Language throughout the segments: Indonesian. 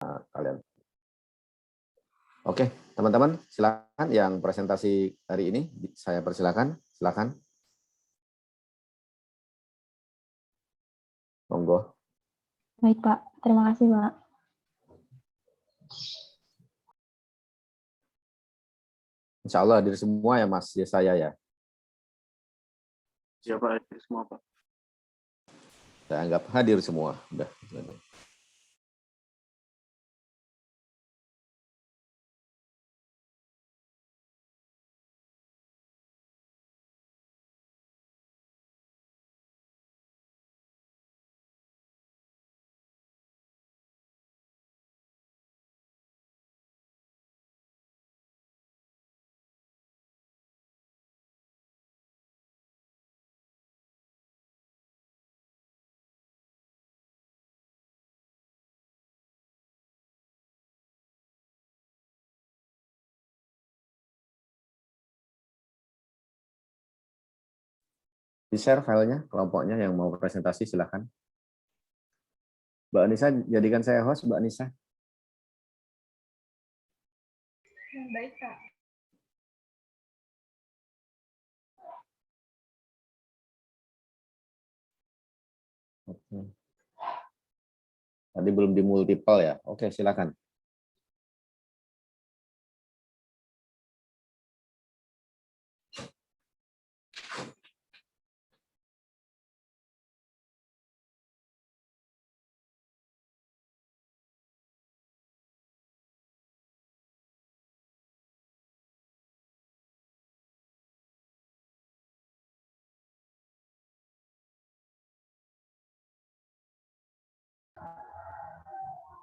kalian. Oke, teman-teman, silakan yang presentasi hari ini saya persilakan, silakan. Monggo. Baik, Pak. Terima kasih, Pak. Insya Allah hadir semua ya, Mas, ya saya ya. Siapa hadir semua, Pak? Saya anggap hadir semua. Udah. Di-share filenya, kelompoknya yang mau presentasi silakan. Mbak Anissa, jadikan saya host, Mbak Anissa. Baik, Pak. Oke. Tadi belum di multiple ya. Oke, silakan.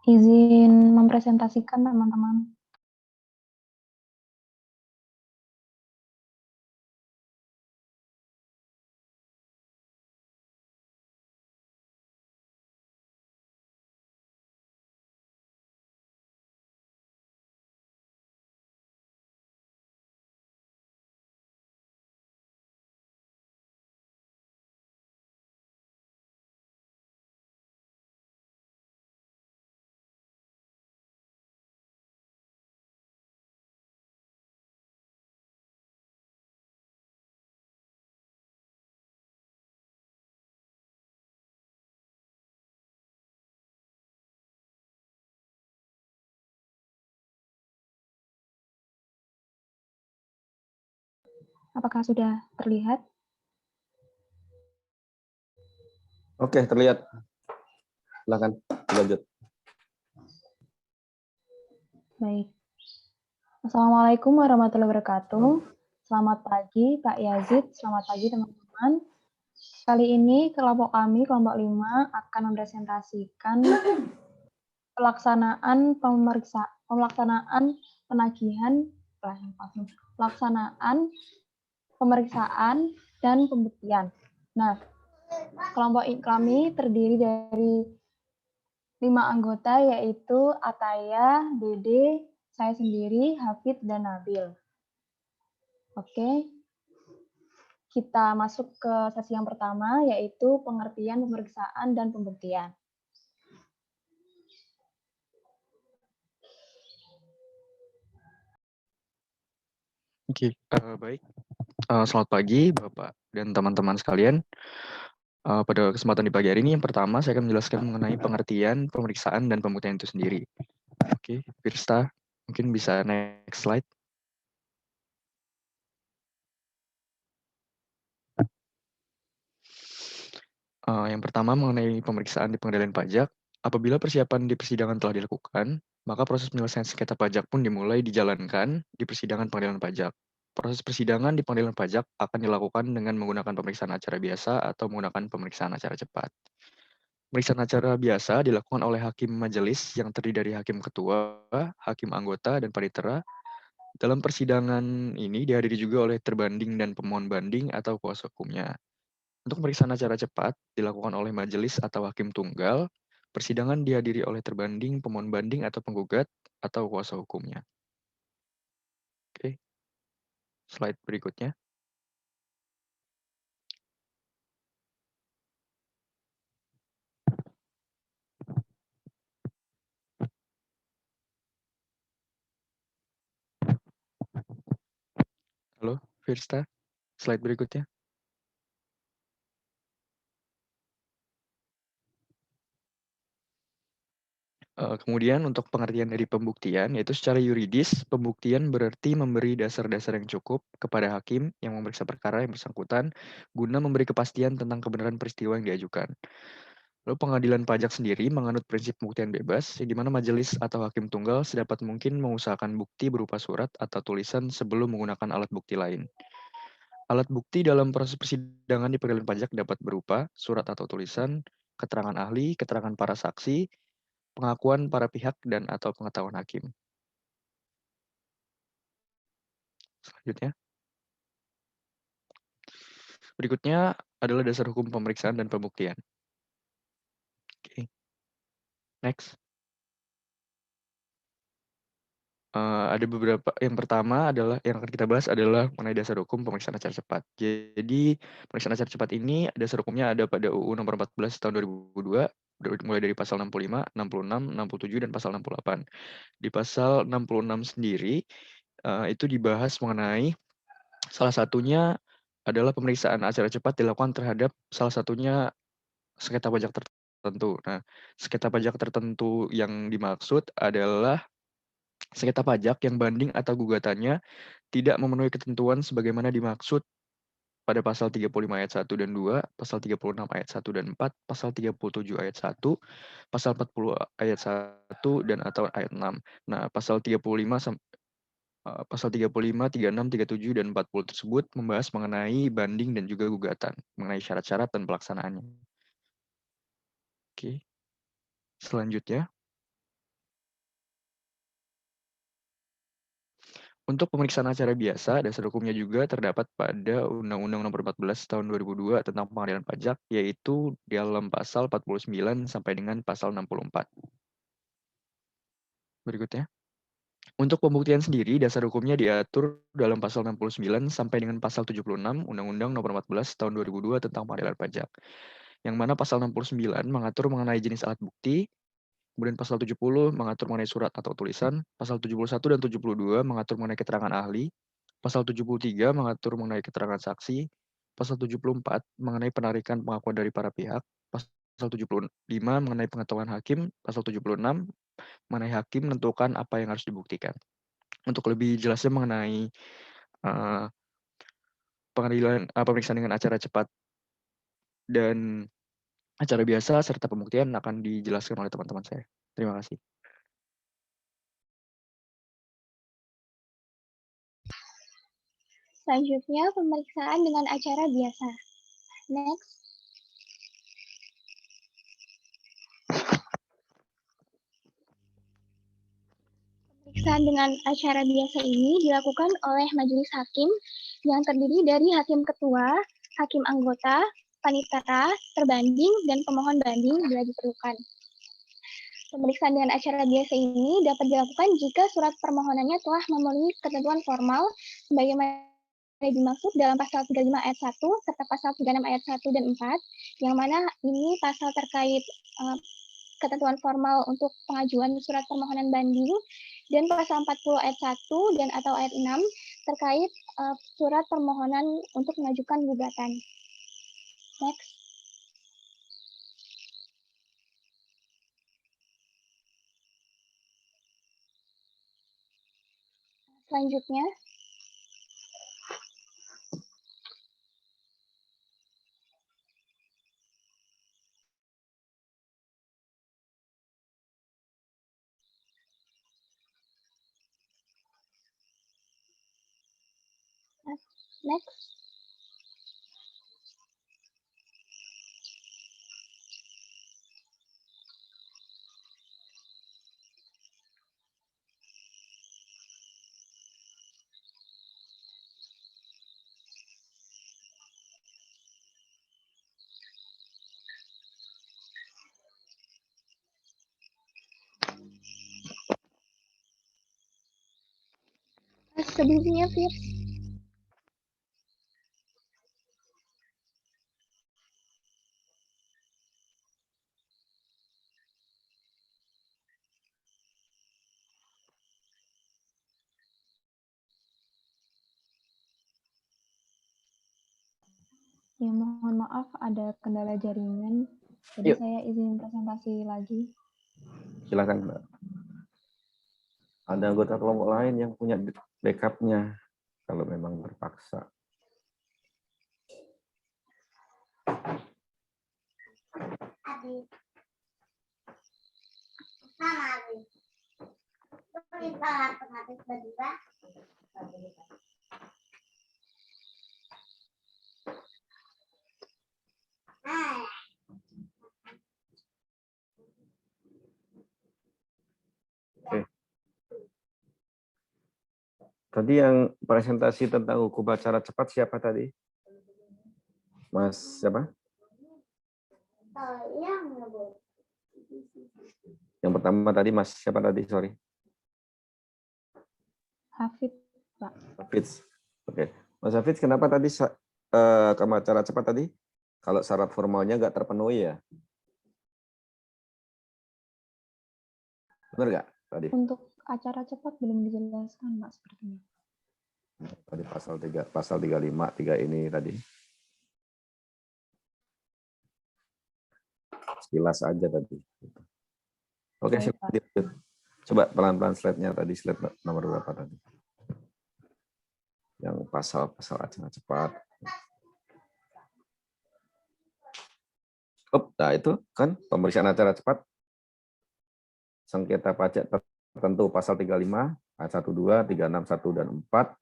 Izin mempresentasikan, teman-teman. Apakah sudah terlihat? Oke, terlihat. Silakan, lanjut. Baik. Assalamualaikum warahmatullahi wabarakatuh. Selamat pagi, Pak Yazid. Selamat pagi, teman-teman. Kali ini kelompok kami, kelompok 5, akan mempresentasikan pelaksanaan pemeriksaan dan pembuktian. Nah, kelompok kami terdiri dari 5 anggota, yaitu Ataya, Dede, saya sendiri, Hafid, dan Nabil. Oke, kita masuk ke sesi yang pertama, yaitu pengertian, pemeriksaan, dan pembuktian. Oke, baik. Selamat pagi, Bapak dan teman-teman sekalian. Pada kesempatan di pagi hari ini, yang pertama saya akan menjelaskan mengenai pengertian, pemeriksaan, dan pembuktian itu sendiri. Oke, Firsta, mungkin bisa next slide. Yang pertama mengenai pemeriksaan di pengadilan pajak. Apabila persiapan di persidangan telah dilakukan, maka proses penyelesaian sengketa pajak pun dimulai dijalankan di persidangan pengadilan pajak. Proses persidangan di pengadilan pajak akan dilakukan dengan menggunakan pemeriksaan acara biasa atau menggunakan pemeriksaan acara cepat. Pemeriksaan acara biasa dilakukan oleh hakim majelis yang terdiri dari hakim ketua, hakim anggota, dan panitera. Dalam persidangan ini dihadiri juga oleh terbanding dan pemohon banding atau kuasa hukumnya. Untuk pemeriksaan acara cepat dilakukan oleh majelis atau hakim tunggal. Persidangan dihadiri oleh terbanding, pemohon banding, atau penggugat, atau kuasa hukumnya. Oke, slide berikutnya. Halo, Firsta, slide berikutnya. Kemudian untuk pengertian dari pembuktian, yaitu secara yuridis, pembuktian berarti memberi dasar-dasar yang cukup kepada hakim yang memeriksa perkara yang bersangkutan guna memberi kepastian tentang kebenaran peristiwa yang diajukan. Lalu pengadilan pajak sendiri menganut prinsip pembuktian bebas, di mana majelis atau hakim tunggal sedapat mungkin mengusahakan bukti berupa surat atau tulisan sebelum menggunakan alat bukti lain. Alat bukti dalam proses persidangan di pengadilan pajak dapat berupa surat atau tulisan, keterangan ahli, keterangan para saksi, pengakuan para pihak dan atau pengetahuan hakim. Selanjutnya, berikutnya adalah dasar hukum pemeriksaan dan pembuktian. Oke, next. Ada beberapa, yang pertama adalah yang akan kita bahas adalah mengenai dasar hukum pemeriksaan acara cepat. Jadi pemeriksaan acara cepat ini dasar hukumnya ada pada UU Nomor 14 Tahun 2002, mulai dari pasal 65, 66, 67 dan pasal 68. Di pasal 66 sendiri itu dibahas mengenai salah satunya adalah pemeriksaan acara cepat dilakukan terhadap salah satunya sengketa pajak tertentu. Nah, sengketa pajak tertentu yang dimaksud adalah sengketa pajak yang banding atau gugatannya tidak memenuhi ketentuan sebagaimana dimaksud pada pasal 35 ayat 1 dan 2, pasal 36 ayat 1 dan 4, pasal 37 ayat 1, pasal 40 ayat 1 dan atau ayat 6. Nah, pasal 35 pasal 35, 36, 37 dan 40 tersebut membahas mengenai banding dan juga gugatan, mengenai syarat-syarat dan pelaksanaannya. Oke. Selanjutnya, untuk pemeriksaan acara biasa, dasar hukumnya juga terdapat pada Undang-Undang Nomor 14 Tahun 2002 tentang Pengadilan Pajak, yaitu dalam pasal 49 sampai dengan pasal 64. Berikutnya, untuk pembuktian sendiri, dasar hukumnya diatur dalam pasal 69 sampai dengan pasal 76 Undang-Undang Nomor 14 Tahun 2002 tentang Pengadilan Pajak, yang mana pasal 69 mengatur mengenai jenis alat bukti, kemudian pasal 70 mengatur mengenai surat atau tulisan, pasal 71 dan 72 mengatur mengenai keterangan ahli, pasal 73 mengatur mengenai keterangan saksi, pasal 74 mengenai penarikan pengakuan dari para pihak, pasal 75 mengenai pengetahuan hakim, pasal 76 mengenai hakim menentukan apa yang harus dibuktikan. Untuk lebih jelasnya mengenai uh, pemeriksaan dengan acara cepat dan acara biasa serta pembuktian akan dijelaskan oleh teman-teman saya. Terima kasih. Selanjutnya, pemeriksaan dengan acara biasa. Next. Pemeriksaan dengan acara biasa ini dilakukan oleh majelis hakim yang terdiri dari hakim ketua, hakim anggota, panitera, terbanding, dan pemohon banding bila diperlukan. Pemeriksaan dengan acara biasa ini dapat dilakukan jika surat permohonannya telah memenuhi ketentuan formal sebagaimana dimaksud dalam pasal 35 ayat 1 serta pasal 36 ayat 1 dan 4, yang mana ini pasal terkait ketentuan formal untuk pengajuan surat permohonan banding, dan pasal 40 ayat 1 dan atau ayat 6 terkait surat permohonan untuk mengajukan gugatan. Next. Selanjutnya, next. Sebelumnya, Fir. Ya, mohon maaf ada kendala jaringan. Jadi Yuk. saya izin presentasi lagi. Silakan, Mbak. Ada anggota kelompok lain yang punya backup-nya kalau memang terpaksa. Oke. Tadi yang presentasi tentang hukum acara cepat siapa tadi? Mas siapa? Yang pertama tadi Mas siapa tadi? Sorry. Hafid, Pak. Hafiz. Oke. Mas Hafiz, kenapa tadi hukum acara cepat tadi? Kalau syarat formalnya nggak terpenuhi ya? Benar nggak tadi? Untuk acara cepat belum dijelaskan, Pak, sepertinya. Tadi pasal 35, 3 ini tadi. Sekilas aja tadi. Oke, Baik, silakan dilanjut. Coba pelan-pelan slide-nya tadi, slide nomor berapa tadi? Yang pasal-pasal acara cepat. Nah itu kan pemeriksaan acara cepat. Sengketa pajak tertentu pasal 35, ayat 1, 2, 3, 6, 1, dan 4.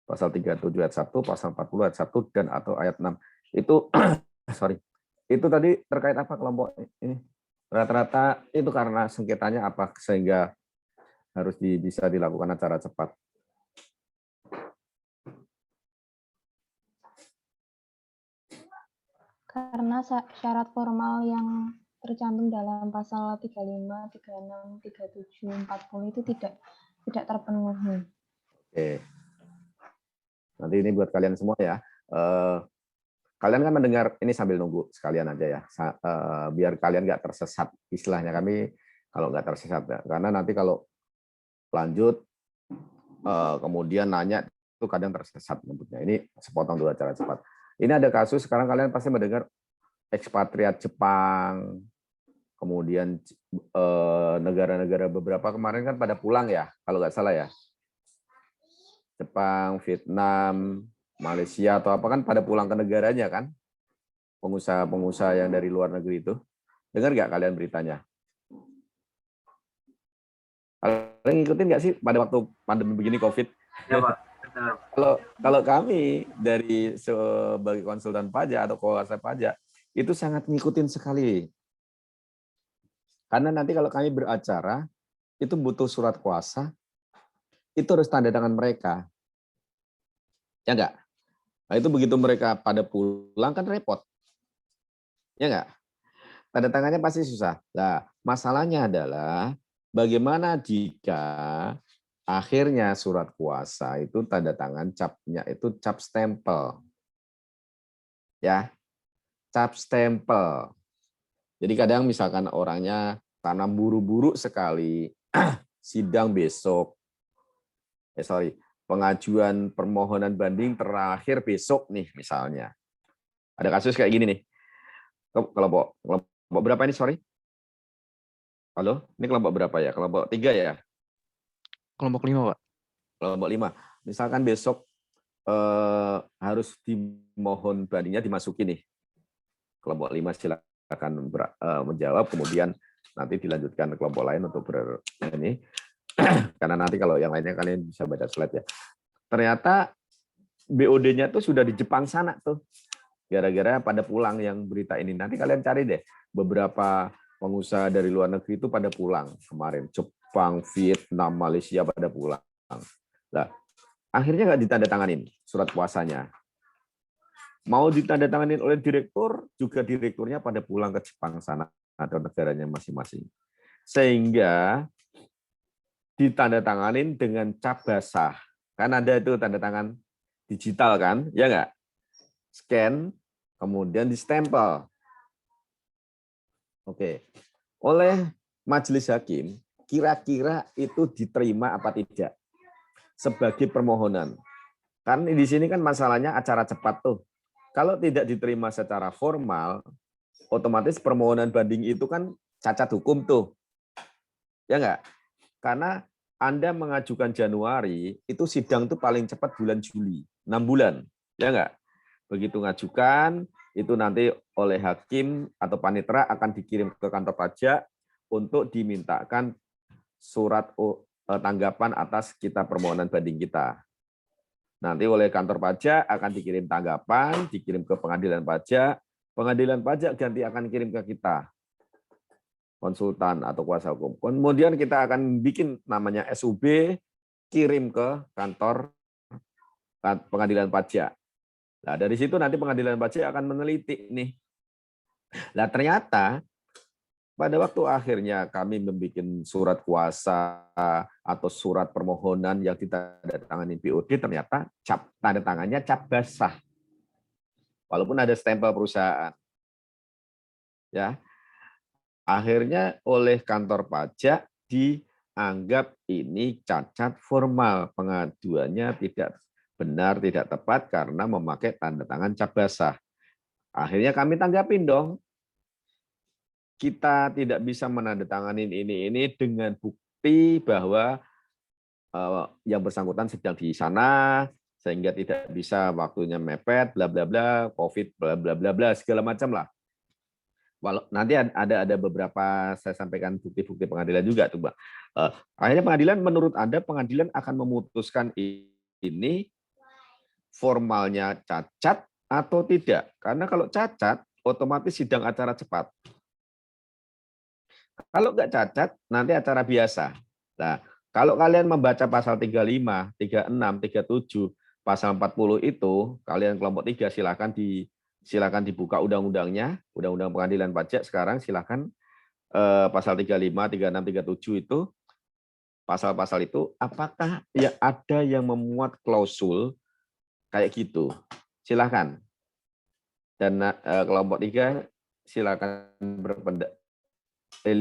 Pasal 37 ayat 1, pasal 40 ayat 1, dan atau ayat 6. Itu, sorry, itu tadi terkait apa kelompok ini? Rata-rata itu karena sengketanya apa sehingga harus bisa dilakukan acara cepat. Karena syarat formal yang tercantum dalam pasal 35, 36, 37, 40 itu tidak terpenuhi. Oke. Nanti ini buat kalian semua ya. Kalian kan mendengar ini sambil nunggu sekalian aja ya, biar kalian nggak tersesat. Istilahnya kami kalau nggak tersesat ya. Karena nanti kalau lanjut kemudian nanya itu kadang tersesat nyebutnya. Ini sepotong dulu acara cepat. Ini ada kasus sekarang kalian pasti mendengar ekspatriat Jepang, kemudian negara-negara beberapa kemarin kan pada pulang ya, kalau nggak salah ya. Jepang, Vietnam, Malaysia atau apa kan pada pulang ke negaranya kan, pengusaha-pengusaha yang dari luar negeri itu. Dengar nggak kalian beritanya? Kalian ngikutin nggak sih pada waktu pandemi begini COVID? Ya Pak. Kalau kami dari sebagai konsultan pajak atau kuasa pajak itu sangat ngikutin sekali. Karena nanti kalau kami beracara itu butuh surat kuasa, itu harus tanda tangan mereka. Ya enggak? Nah, itu begitu mereka pada pulang kan repot. Ya enggak? Tanda tangannya pasti susah. Nah, masalahnya adalah bagaimana jika akhirnya surat kuasa itu tanda tangan capnya itu cap stempel. Ya. Cap stempel. Jadi kadang misalkan orangnya karena buru-buru sekali sidang besok. Pengajuan permohonan banding terakhir besok nih misalnya. Ada kasus kayak gini nih. Kelompok berapa ini, sorry? Halo, ini kelompok berapa ya? Kelompok 3 ya? Kelompok 5, Pak. Kelompok 5. Misalkan besok harus dimohon bandingnya dimasuki nih. Kelompok 5 silakan menjawab, kemudian nanti dilanjutkan ke kelompok lain untuk ini. Karena nanti kalau yang lainnya kalian bisa baca slide ya. Ternyata BOD-nya tuh sudah di Jepang sana tuh. Gara-gara pada pulang yang berita ini. Nanti kalian cari deh beberapa pengusaha dari luar negeri itu pada pulang kemarin. Jepang, Vietnam, Malaysia pada pulang. Nah, akhirnya nggak ditandatanganin surat kuasanya. Mau ditandatanganin oleh direktur, juga direkturnya pada pulang ke Jepang sana atau negaranya masing-masing. Sehingga ditandatanganin dengan cap basah. Kan ada itu tanda tangan digital kan, ya nggak? Scan, kemudian distempel. Oke. Oleh majelis hakim, kira-kira itu diterima apa tidak sebagai permohonan. Kan di sini kan masalahnya acara cepat tuh. Kalau tidak diterima secara formal, otomatis permohonan banding itu kan cacat hukum tuh. Ya enggak? Karena Anda mengajukan Januari, itu sidang tuh paling cepat bulan Juli, 6 bulan. Ya enggak? Begitu ngajukan, itu nanti oleh hakim atau panitera akan dikirim ke kantor pajak untuk dimintakan surat tanggapan atas kita permohonan banding kita. Nanti oleh kantor pajak akan dikirim tanggapan, dikirim ke pengadilan pajak ganti akan kirim ke kita, konsultan atau kuasa hukum. Kemudian kita akan bikin namanya SUB, kirim ke kantor pengadilan pajak. Nah, dari situ nanti pengadilan pajak akan meneliti nih. Nah, ternyata pada waktu akhirnya kami membuat surat kuasa atau surat permohonan yang ditandatangani BOD, ternyata tanda tangannya cap basah. Walaupun ada stempel perusahaan. Ya. Akhirnya oleh kantor pajak dianggap ini cacat formal, pengaduannya tidak benar, tidak tepat karena memakai tanda tangan cap basah. Akhirnya kami tanggapin dong. Kita tidak bisa menandatangani ini dengan bukti bahwa yang bersangkutan sedang di sana sehingga tidak bisa waktunya mepet, bla bla bla, COVID, bla bla bla bla, segala macam lah. Walau nanti ada beberapa saya sampaikan bukti-bukti pengadilan juga tuh, Mbak. Akhirnya pengadilan, menurut Anda pengadilan akan memutuskan ini formalnya cacat atau tidak? Karena kalau cacat, otomatis sidang acara cepat. Kalau nggak cacat, nanti acara biasa. Nah, kalau kalian membaca pasal 35, 36, 37, pasal 40 itu, kalian kelompok 3 silakan dibuka undang-undangnya, undang-undang pengadilan pajak sekarang silakan pasal 35, 36, 37 itu, pasal-pasal itu apakah ya ada yang memuat klausul kayak gitu? Silakan. Dan kelompok 3 silakan berpendapat. 5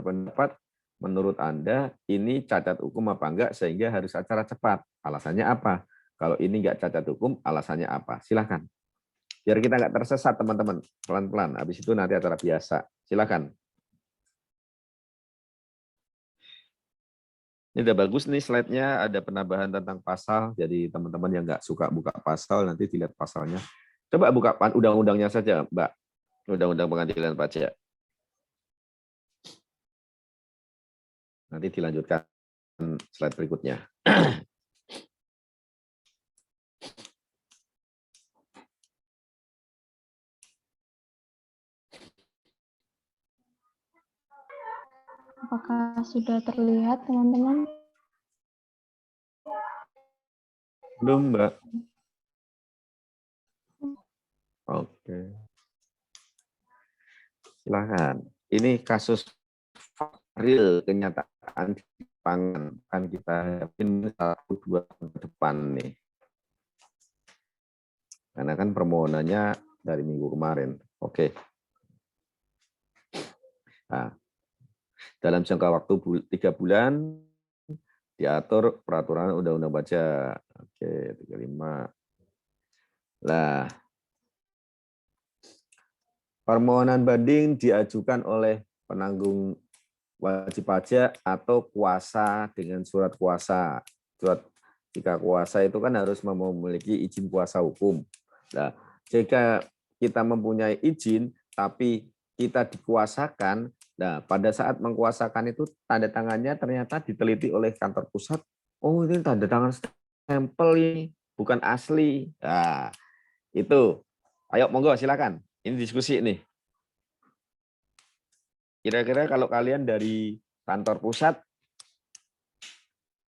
berpendapat menurut Anda ini cacat hukum apa enggak sehingga harus acara cepat. Alasannya apa? Kalau ini enggak cacat hukum, alasannya apa? Silakan. Biar kita enggak tersesat teman-teman. Pelan-pelan. Habis itu nanti acara biasa. Silakan. Ini udah bagus nih slide-nya, ada penambahan tentang pasal. Jadi teman-teman yang enggak suka buka pasal nanti dilihat pasalnya. Coba buka undang-undangnya saja, Mbak. Undang-undang pengadilan pajak. Nanti dilanjutkan slide berikutnya. Apakah sudah terlihat, teman-teman? Belum, Mbak. Oke. Silakan. Ini kasus real kenyataan di lapangan, kan kita yakin 1-2 tahun ke depan nih. Karena kan permohonannya dari minggu kemarin. Oke. Nah, dalam jangka waktu 3 bulan diatur peraturan undang-undang pajak. Oke, 35. Nah, permohonan banding diajukan oleh penanggung wajib pajak atau kuasa dengan surat kuasa. Jika kuasa itu kan harus memiliki izin kuasa hukum. Nah, jika kita mempunyai izin tapi kita dikuasakan, nah pada saat mengkuasakan itu tanda tangannya ternyata diteliti oleh kantor pusat. Oh, ini tanda tangan stempel ini, bukan asli. Nah, itu. Ayo monggo silakan. Ini diskusi nih. Kira-kira kalau kalian dari kantor pusat,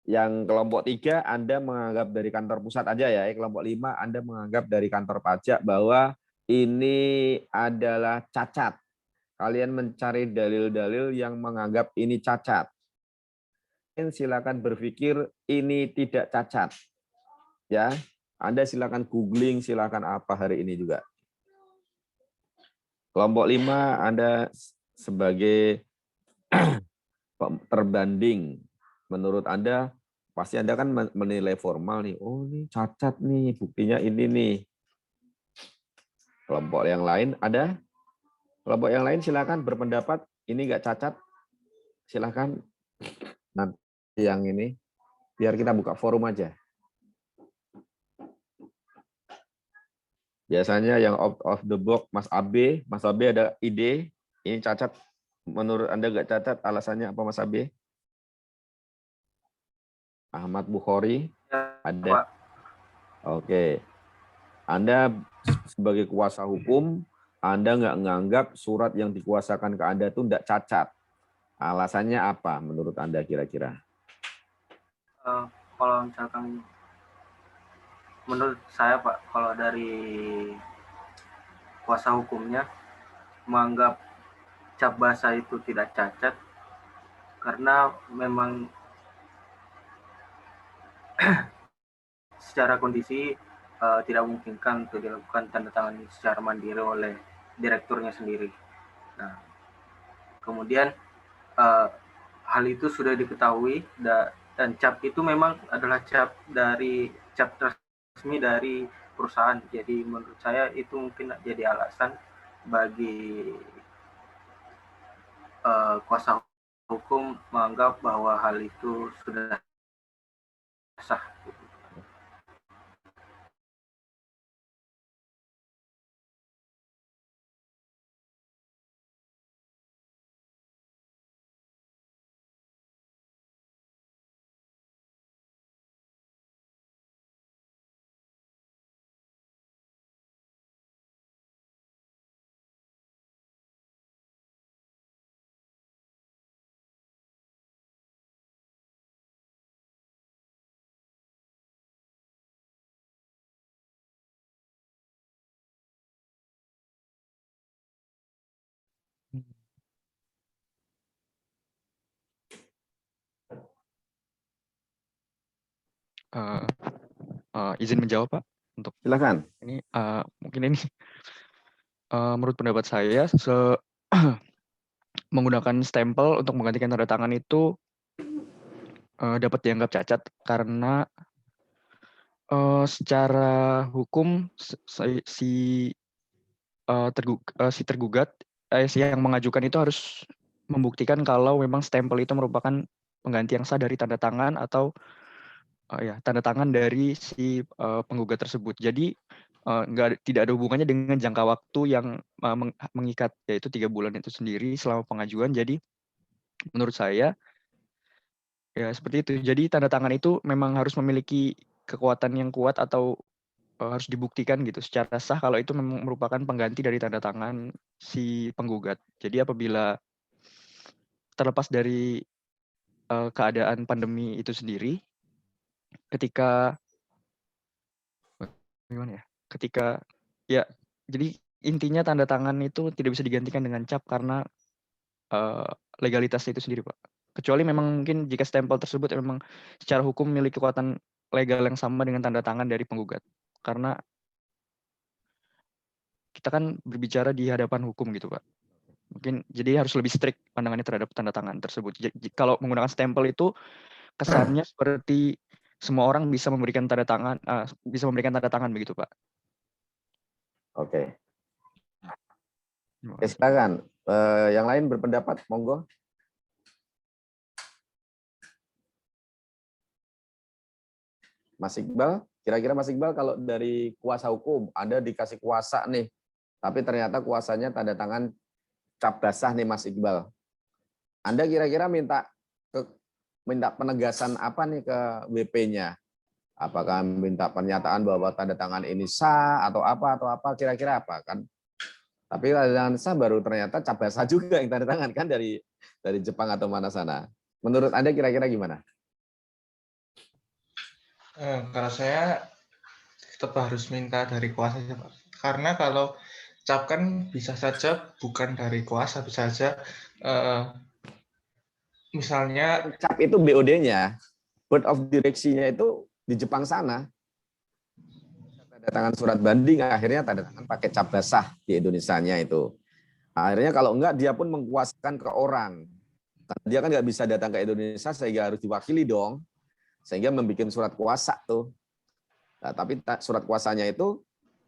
yang kelompok 3 Anda menganggap dari kantor pusat aja ya, kelompok 5 Anda menganggap dari kantor pajak bahwa ini adalah cacat. Kalian mencari dalil-dalil yang menganggap ini cacat. Silakan berpikir ini tidak cacat. Ya, Anda silakan googling, silakan apa hari ini juga. Kelompok 5 Anda sebagai terbanding, menurut Anda, pasti Anda kan menilai formal nih, oh ini cacat nih, buktinya ini nih. Kelompok yang lain ada? Kelompok yang lain silakan berpendapat. Ini nggak cacat. Silakan nanti yang ini biar kita buka forum aja. Biasanya yang out of the box Mas AB ada ide. Ini cacat. Menurut Anda nggak cacat? Alasannya apa Mas AB? Ahmad Bukhari ada. Pak. Oke. Anda sebagai kuasa hukum, Anda nggak menganggap surat yang dikuasakan ke Anda itu tidak cacat. Alasannya apa menurut Anda kira-kira? Kalau misalkan menurut saya Pak, kalau dari kuasa hukumnya menganggap cap basah itu tidak cacat karena memang secara kondisi tidak memungkinkan untuk dilakukan tanda tangan secara mandiri oleh direkturnya sendiri. Nah, kemudian hal itu sudah diketahui dan cap itu memang adalah cap resmi dari perusahaan. Jadi menurut saya itu mungkin jadi alasan bagi kuasa hukum menganggap bahwa hal itu sudah sah. Izin menjawab Pak untuk Silakan. ini mungkin ini menurut pendapat saya menggunakan stempel untuk menggantikan tanda tangan itu dapat dianggap cacat karena secara hukum si tergugat yang mengajukan itu harus membuktikan kalau memang stempel itu merupakan pengganti yang sah dari tanda tangan atau tanda tangan dari si penggugat tersebut. Jadi tidak ada hubungannya dengan jangka waktu yang mengikat, yaitu 3 bulan itu sendiri selama pengajuan. Jadi menurut saya ya seperti itu. Jadi tanda tangan itu memang harus memiliki kekuatan yang kuat atau harus dibuktikan gitu secara sah kalau itu memang merupakan pengganti dari tanda tangan si penggugat. Jadi apabila terlepas dari keadaan pandemi itu sendiri, ketika jadi intinya tanda tangan itu tidak bisa digantikan dengan cap karena legalitasnya itu sendiri, Pak. Kecuali memang mungkin jika stempel tersebut memang secara hukum memiliki kekuatan legal yang sama dengan tanda tangan dari penggugat. Karena kita kan berbicara di hadapan hukum gitu, Pak. Mungkin jadi harus lebih strict pandangannya terhadap tanda tangan tersebut. Kalau menggunakan stempel itu kesannya seperti semua orang bisa memberikan tanda tangan begitu, Pak. Oke. Silakan. Yang lain berpendapat, monggo. Mas Iqbal, kira-kira Mas Iqbal kalau dari kuasa hukum, Anda dikasih kuasa nih, tapi ternyata kuasanya tanda tangan cap basah nih Mas Iqbal. Anda kira-kira minta penegasan apa nih ke WP-nya? Apakah minta pernyataan bahwa tanda tangan ini sah atau apa kira-kira apa kan? Tapi tanda tangan sah baru ternyata cap basah juga yang tanda tangan kan dari Jepang atau mana sana. Menurut Anda kira-kira gimana? Kalau saya tetap harus minta dari kuasa, Pak. Karena kalau cap kan bisa saja bukan dari kuasa, bisa saja misalnya cap itu BOD-nya, Board of Direction-nya itu di Jepang sana. Tanda tangan surat banding, akhirnya tanda tangan pakai cap basah di Indonesianya itu. Akhirnya kalau enggak dia pun mengkuasakan ke orang. Dia kan nggak bisa datang ke Indonesia sehingga harus diwakili dong. Sehingga membuat surat kuasa tuh. Nah, tapi surat kuasanya itu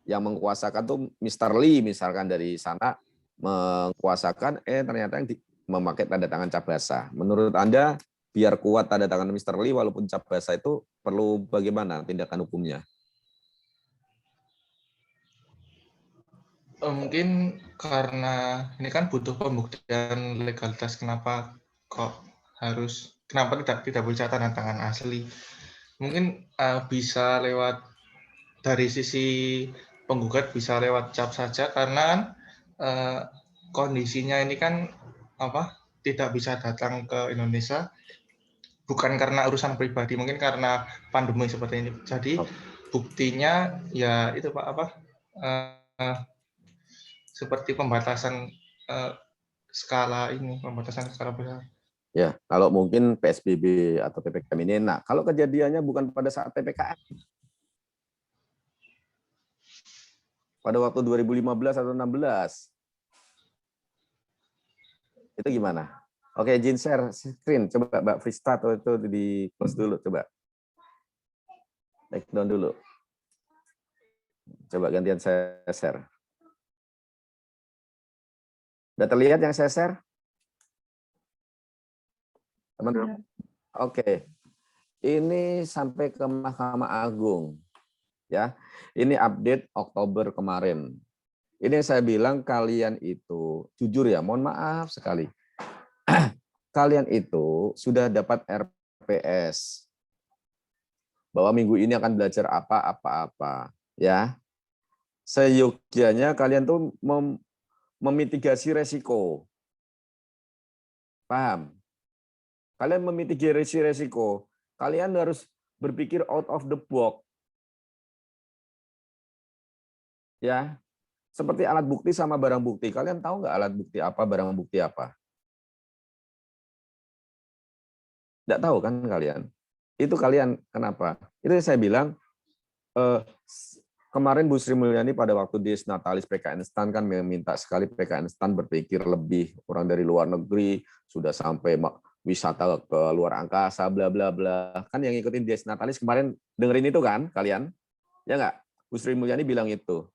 yang mengkuasakan tuh Mr. Lee misalkan dari sana mengkuasakan, ternyata yang memakai tanda tangan cap basah. Menurut Anda, biar kuat tanda tangan Mr. Lee walaupun cap basah itu perlu bagaimana tindakan hukumnya? Mungkin karena ini kan butuh pembuktian legalitas, kenapa tidak boleh tanda tangan asli. Mungkin bisa lewat dari sisi penggugat, bisa lewat cap saja, karena kan kondisinya ini kan tidak bisa datang ke Indonesia bukan karena urusan pribadi, mungkin karena pandemi seperti ini. Jadi buktinya ya itu Pak, seperti pembatasan skala besar. Ya, kalau mungkin PSBB atau PPKM ini, nah kalau kejadiannya bukan pada saat PPKM, pada waktu 2015 atau 16, itu gimana? Oke, izin share screen, coba Mbak Frista atau itu di close dulu, coba. Take down dulu. Coba gantian saya share. Udah terlihat yang saya share? Teman-teman? Oke. Ini sampai ke Mahkamah Agung. Ya. Ini update Oktober kemarin. Ini saya bilang kalian itu jujur ya, mohon maaf sekali. Kalian itu sudah dapat RPS. Bahwa minggu ini akan belajar apa, ya. Seyogyanya kalian tuh memitigasi resiko. Paham? Kalian memitigasi resiko. Kalian harus berpikir out of the box. Ya. Seperti alat bukti sama barang bukti. Kalian tahu nggak alat bukti apa, barang bukti apa? Nggak tahu kan kalian? Itu kalian kenapa? Itu saya bilang, kemarin Bu Sri Mulyani pada waktu di Natalis PKN STAN kan meminta sekali PKN STAN berpikir lebih, orang dari luar negeri sudah sampai wisata ke luar angkasa bla bla bla. Kan yang ngikutin di Natalis kemarin dengerin itu kan kalian? Ya nggak? Bu Sri Mulyani bilang itu.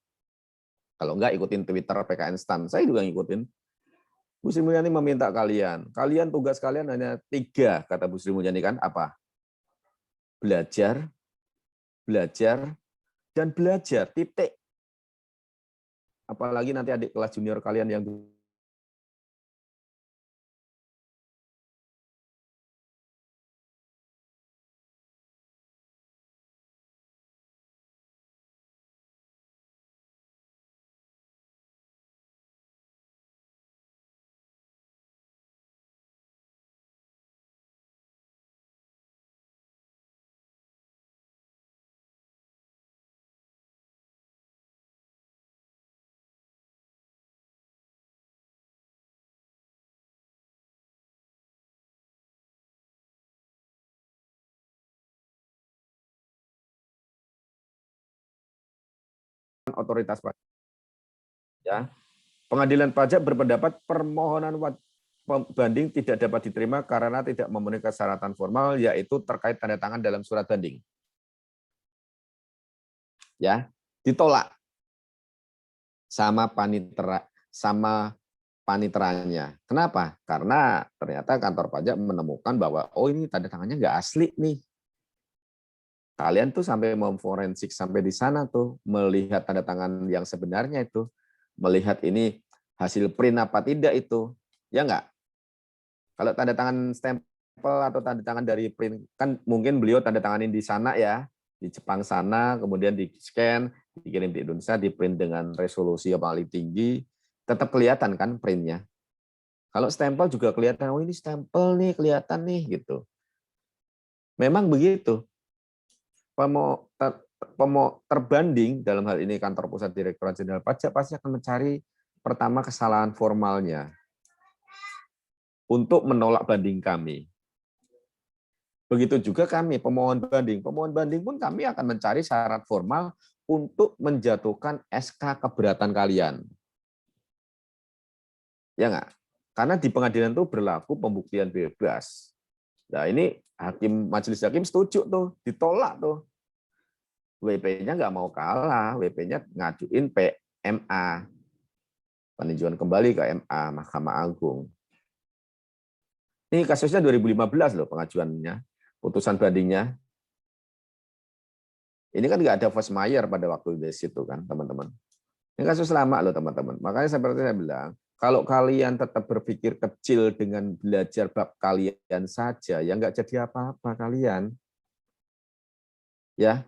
Kalau nggak ikutin Twitter PKN STAN, saya juga ngikutin. Bu Sri Mulyani meminta kalian tugas kalian hanya 3 kata Bu Sri Mulyani kan apa? Belajar, dan belajar, titik. Apalagi nanti adik kelas junior kalian yang otoritas pajak. Ya. Pengadilan pajak berpendapat permohonan banding tidak dapat diterima karena tidak memenuhi persyaratan formal, yaitu terkait tanda tangan dalam surat banding. Ya, ditolak sama paniteranya. Kenapa? Karena ternyata kantor pajak menemukan bahwa oh ini tanda tangannya nggak asli nih. Kalian tuh sampai memforensik sampai di sana tuh, melihat tanda tangan yang sebenarnya itu, melihat ini hasil print apa tidak itu, ya nggak? Kalau tanda tangan stempel atau tanda tangan dari print, kan mungkin beliau tanda tanganin di sana ya, di Jepang sana, kemudian di-scan, dikirim di Indonesia, di-print dengan resolusi yang paling tinggi, tetap kelihatan kan printnya. Kalau stempel juga kelihatan, oh ini stempel nih, kelihatan nih, gitu. Memang begitu. Terbanding dalam hal ini kantor pusat Direktorat Jenderal Pajak pasti akan mencari pertama kesalahan formalnya untuk menolak banding kami. Begitu juga kami pemohon banding. Pemohon banding pun kami akan mencari syarat formal untuk menjatuhkan SK keberatan kalian. Ya nggak? Karena di pengadilan itu berlaku pembuktian bebas. Nah ini majelis hakim setuju tuh, ditolak tuh. WP-nya nggak mau kalah, WP-nya ngajuin PMA, peninjauan kembali ke MA, Mahkamah Agung. Ini kasusnya 2015 loh pengajuannya, putusan bandingnya. Ini kan nggak ada Vosmeyer pada waktu di situ kan, teman-teman. Ini kasus lama loh, teman-teman. Makanya seperti saya bilang, kalau kalian tetap berpikir kecil dengan belajar bab kalian saja, ya nggak jadi apa-apa kalian. Ya,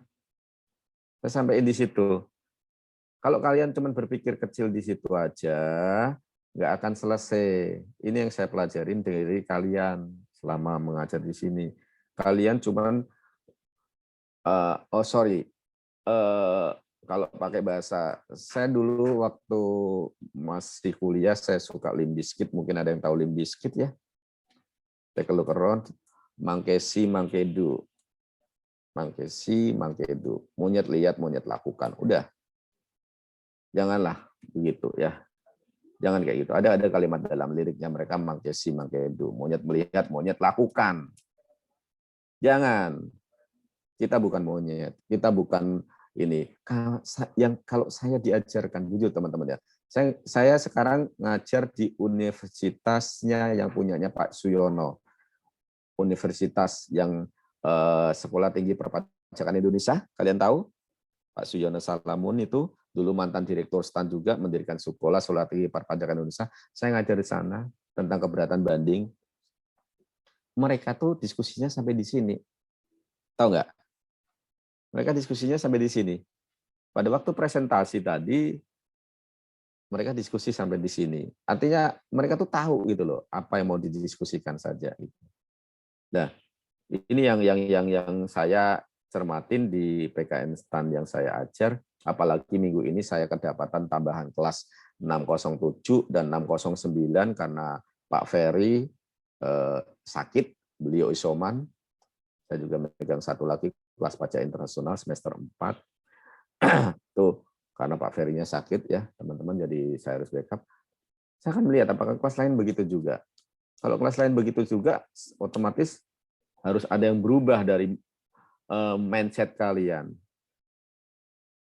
saya sampaikan di situ. Kalau kalian cuma berpikir kecil di situ aja, nggak akan selesai. Ini yang saya pelajarin dari kalian selama mengajar di sini. Kalian cuman kalau pakai bahasa, saya dulu waktu masih kuliah saya suka Limp Bizkit, mungkin ada yang tahu Limp Bizkit ya. Take a look around, Mangkesi, Mangkedu. Mangkesi, Mangkedu. Monyet lihat, monyet lakukan. Udah. Janganlah begitu ya. Jangan kayak gitu. Ada kalimat dalam liriknya mereka Mangkesi, Mangkedu. Monyet melihat, monyet lakukan. Jangan. Kita bukan monyet, kita bukan ini. Kalau saya diajarkan, jujur teman-teman ya, saya sekarang ngajar di universitasnya yang punyanya Pak Suyono, universitas yang Sekolah Tinggi Perpajakan Indonesia. Kalian tahu Pak Suyono Salamun itu dulu mantan direktur STAN juga, mendirikan Sekolah Tinggi Perpajakan Indonesia. Saya ngajar di sana tentang keberatan banding. Mereka tuh diskusinya sampai di sini, tahu nggak? Mereka diskusinya sampai di sini. Pada waktu presentasi tadi, mereka diskusi sampai di sini. Artinya mereka tuh tahu gitu loh apa yang mau didiskusikan saja. Nah, ini yang saya cermatin di PKN STAN yang saya ajar. Apalagi minggu ini saya kedapatan tambahan kelas 607 dan 609 karena Pak Ferry sakit, beliau isoman. Saya juga megang satu lagi kelas pajak internasional semester 4. Tuh, karena Pak Ferry-nya sakit ya, teman-teman, jadi saya harus backup. Saya akan melihat apakah kelas lain begitu juga. Kalau kelas lain begitu juga, otomatis harus ada yang berubah dari mindset kalian.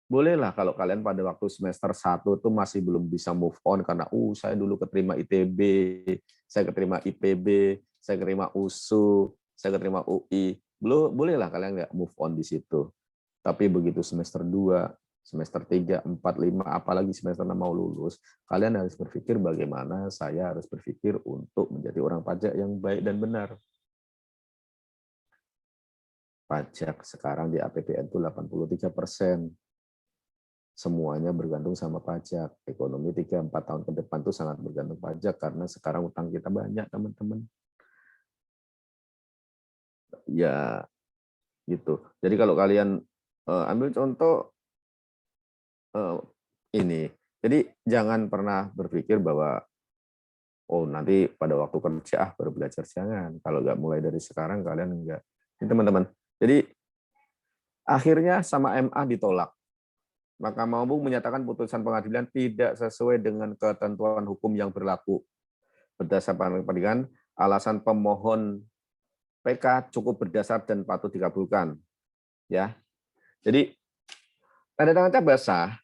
Bolehlah kalau kalian pada waktu semester 1 itu masih belum bisa move on karena saya dulu keterima ITB, saya keterima IPB, saya keterima USU, saya keterima UI. Bolehlah kalian nggak move on di situ. Tapi begitu semester 2, semester 3, 4, 5, apalagi semester 6 mau lulus, kalian harus berpikir bagaimana saya harus berpikir untuk menjadi orang pajak yang baik dan benar. Pajak sekarang di APBN itu 83%. Semuanya bergantung sama pajak. Ekonomi 3-4 tahun ke depan itu sangat bergantung pajak karena sekarang utang kita banyak, teman-teman. Ya, gitu. Jadi kalau kalian ambil contoh ini, jadi jangan pernah berpikir bahwa nanti pada waktu kerja baru belajar. Jangan. Kalau nggak mulai dari sekarang kalian nggak. Ini teman-teman. Jadi akhirnya sama MA ditolak. Mahkamah Agung menyatakan putusan pengadilan tidak sesuai dengan ketentuan hukum yang berlaku. Berdasarkan pendidikan, alasan pemohon PK cukup berdasar dan patut dikabulkan. Ya. Jadi tanda tangan basah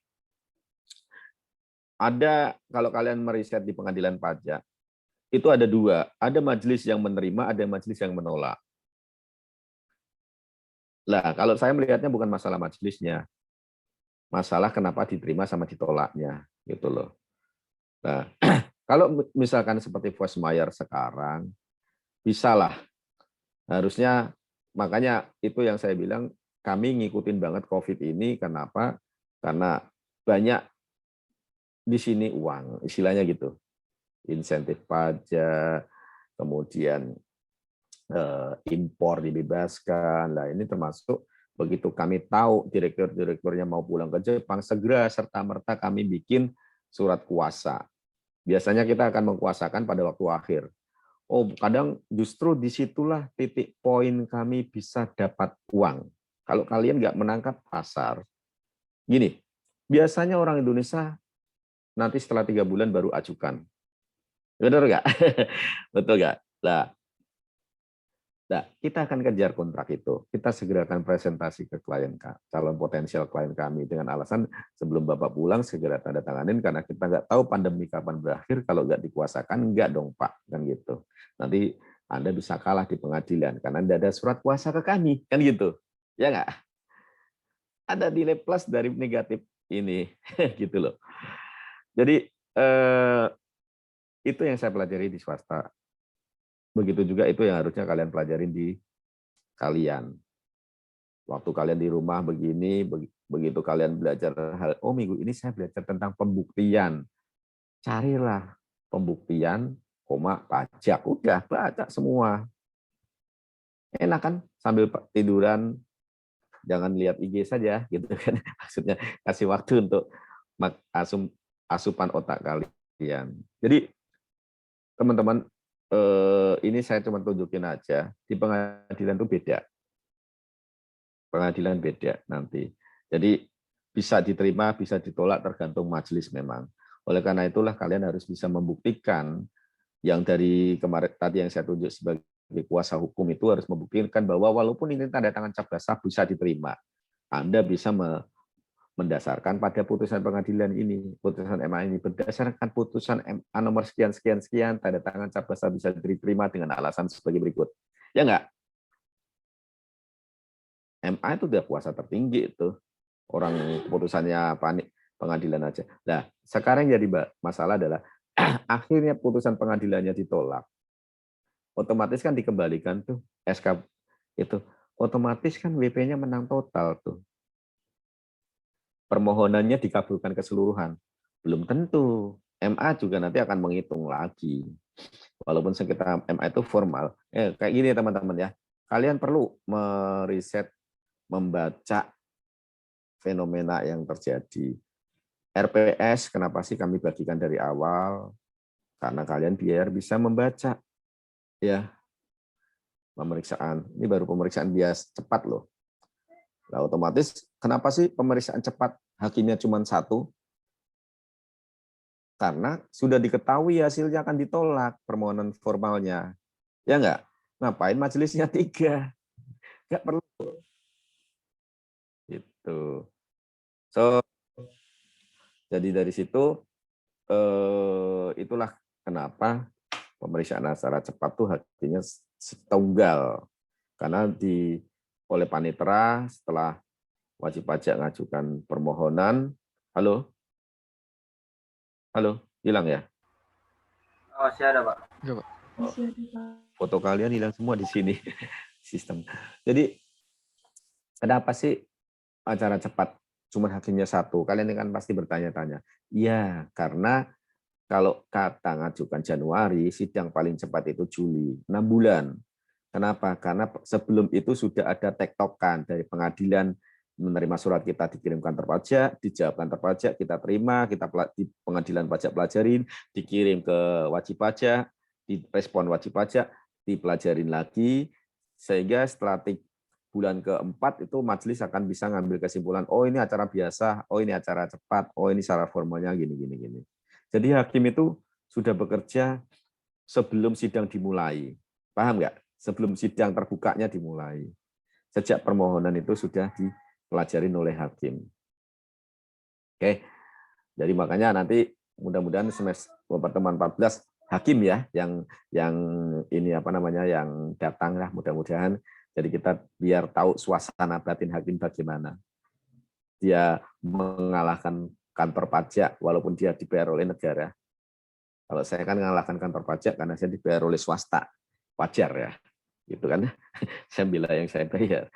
ada, kalau kalian meriset di pengadilan pajak, itu ada 2. Ada majelis yang menerima, ada majelis yang menolak. Lah, kalau saya melihatnya bukan masalah majelisnya. Masalah kenapa diterima sama ditolaknya, gitu loh. Nah, kalau misalkan seperti Vosmeyer sekarang, bisalah. Harusnya, makanya itu yang saya bilang, kami ngikutin banget COVID ini. Kenapa? Karena banyak di sini uang, istilahnya gitu. Insentif pajak, kemudian impor dibebaskan. Nah, ini termasuk begitu kami tahu direktur-direkturnya mau pulang ke Jepang, segera serta-merta kami bikin surat kuasa. Biasanya kita akan mengkuasakan pada waktu akhir. Kadang justru disitulah titik poin kami bisa dapat uang. Kalau kalian nggak menangkap pasar, gini, biasanya orang Indonesia nanti setelah 3 bulan baru ajukan. Benar nggak? Betul nggak? Nah, Nah, kita akan kejar kontrak itu. Kita segerakan presentasi ke klien, calon potensial klien kami dengan alasan sebelum Bapak pulang segera tanda tanganin karena kita nggak tahu pandemi kapan berakhir. Kalau nggak dikuasakan, nggak dong Pak, kan gitu. Nanti Anda bisa kalah di pengadilan karena tidak ada surat kuasa ke kami, kan gitu. Ya nggak? Ada nilai plus dari negatif ini, gitu loh. Jadi itu yang saya pelajari di swasta. Begitu juga itu yang harusnya kalian pelajarin di kalian. Waktu kalian di rumah begini, begitu kalian belajar hal, oh minggu ini saya belajar tentang pembuktian. Carilah pembuktian, pajak. Udah, baca semua. Enak kan? Sambil tiduran, jangan lihat IG saja, gitu kan. Maksudnya kasih waktu untuk asupan otak kalian. Jadi, teman-teman, ini saya cuma tunjukin aja, di pengadilan itu beda. Pengadilan beda nanti. Jadi bisa diterima, bisa ditolak tergantung majelis memang. Oleh karena itulah kalian harus bisa membuktikan yang dari kemarin tadi yang saya tunjuk sebagai kuasa hukum itu harus membuktikan bahwa walaupun ini tanda tangan cap basah bisa diterima. Anda bisa mendasarkan pada putusan pengadilan ini, putusan MA ini berdasarkan putusan MA nomor sekian sekian sekian, tanda tangan cap basah bisa diterima dengan alasan sebagai berikut. Ya enggak? MA itu udah kuasa tertinggi itu. Orang putusannya pengadilan aja. Nah, sekarang jadi masalah adalah akhirnya putusan pengadilannya ditolak. Otomatis kan dikembalikan tuh SK itu. Otomatis kan WP-nya menang total tuh. Permohonannya dikabulkan keseluruhan. Belum tentu. MA juga nanti akan menghitung lagi. Walaupun sengketa MA itu formal. Kayak gini teman-teman ya. Kalian perlu meriset, membaca fenomena yang terjadi. RPS, kenapa sih kami bagikan dari awal? Karena kalian biar bisa membaca. Ya, pemeriksaan. Ini baru pemeriksaan bias cepat loh. Nah, otomatis kenapa sih pemeriksaan cepat hakimnya cuma 1? Karena sudah diketahui hasilnya akan ditolak permohonan formalnya. Ya enggak? Ngapain majelisnya 3? Enggak perlu. Gitu. So, jadi dari situ itulah kenapa pemeriksaan acara cepat tuh hakimnya setunggal. Karena oleh panitera setelah wajib pajak ngajukan permohonan. Halo? Halo? Hilang ya? Oh, masih ada, Pak. Enggak, Pak. Foto kalian hilang semua di sini. Sistem. Jadi, kenapa sih acara cepat cuma hakimnya 1? Kalian kan pasti bertanya-tanya. Iya, karena kalau kata ngajukan Januari, sidang paling cepat itu Juli, 6 bulan. Kenapa? Karena sebelum itu sudah ada tektokan dari pengadilan menerima surat kita dikirim kantor pajak, dijawab kantor pajak, kita terima, kita di pengadilan pajak pelajarin, dikirim ke wajib pajak, direspon wajib pajak, dipelajarin lagi, sehingga setelah bulan keempat itu majelis akan bisa ngambil kesimpulan, oh ini acara biasa, oh ini acara cepat, oh ini syarat formalnya gini. Jadi hakim itu sudah bekerja sebelum sidang dimulai. Paham nggak? Sebelum sidang terbukanya dimulai. Sejak permohonan itu sudah dipelajari oleh hakim. Oke. Jadi makanya nanti mudah-mudahan semester pertemuan 14 hakim ya yang ini yang datang lah mudah-mudahan. Jadi kita biar tahu suasana batin hakim bagaimana. Dia mengalahkan kantor pajak walaupun dia dibayar oleh negara. Kalau saya kan mengalahkan kantor pajak karena saya dibayar oleh swasta. Wajar ya. Gitu kan. Saya bilang yang saya bayar.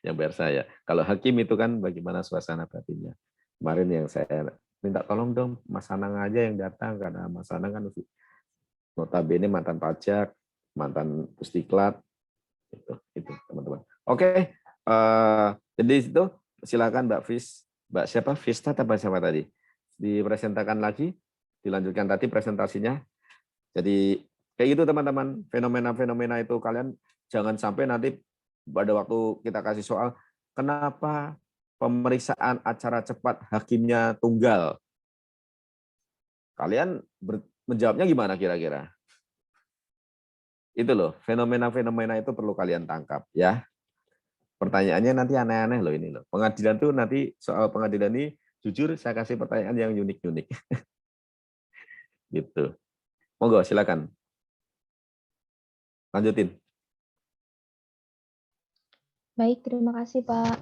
Yang bayar saya. Kalau hakim itu kan bagaimana suasana batinnya. Kemarin yang saya minta tolong dong Mas Anang aja yang datang karena Mas Anang kan notabene mantan pajak, mantan pusdiklat. Itu teman-teman. Oke. Jadi itu silakan Mbak Fis. Mbak siapa? Vista atau siapa tadi? Dipresentakan lagi. Dilanjutkan tadi presentasinya. Jadi kayak gitu teman-teman. Fenomena-fenomena itu kalian jangan sampai nanti pada waktu kita kasih soal, kenapa pemeriksaan acara cepat hakimnya tunggal? Kalian menjawabnya gimana kira-kira? Itu loh, fenomena-fenomena itu perlu kalian tangkap ya. Pertanyaannya nanti aneh-aneh loh ini loh. Pengadilan tuh nanti soal pengadilan ini jujur saya kasih pertanyaan yang unik-unik. Gitu. Monggo silakan. Lanjutin. Baik, terima kasih Pak.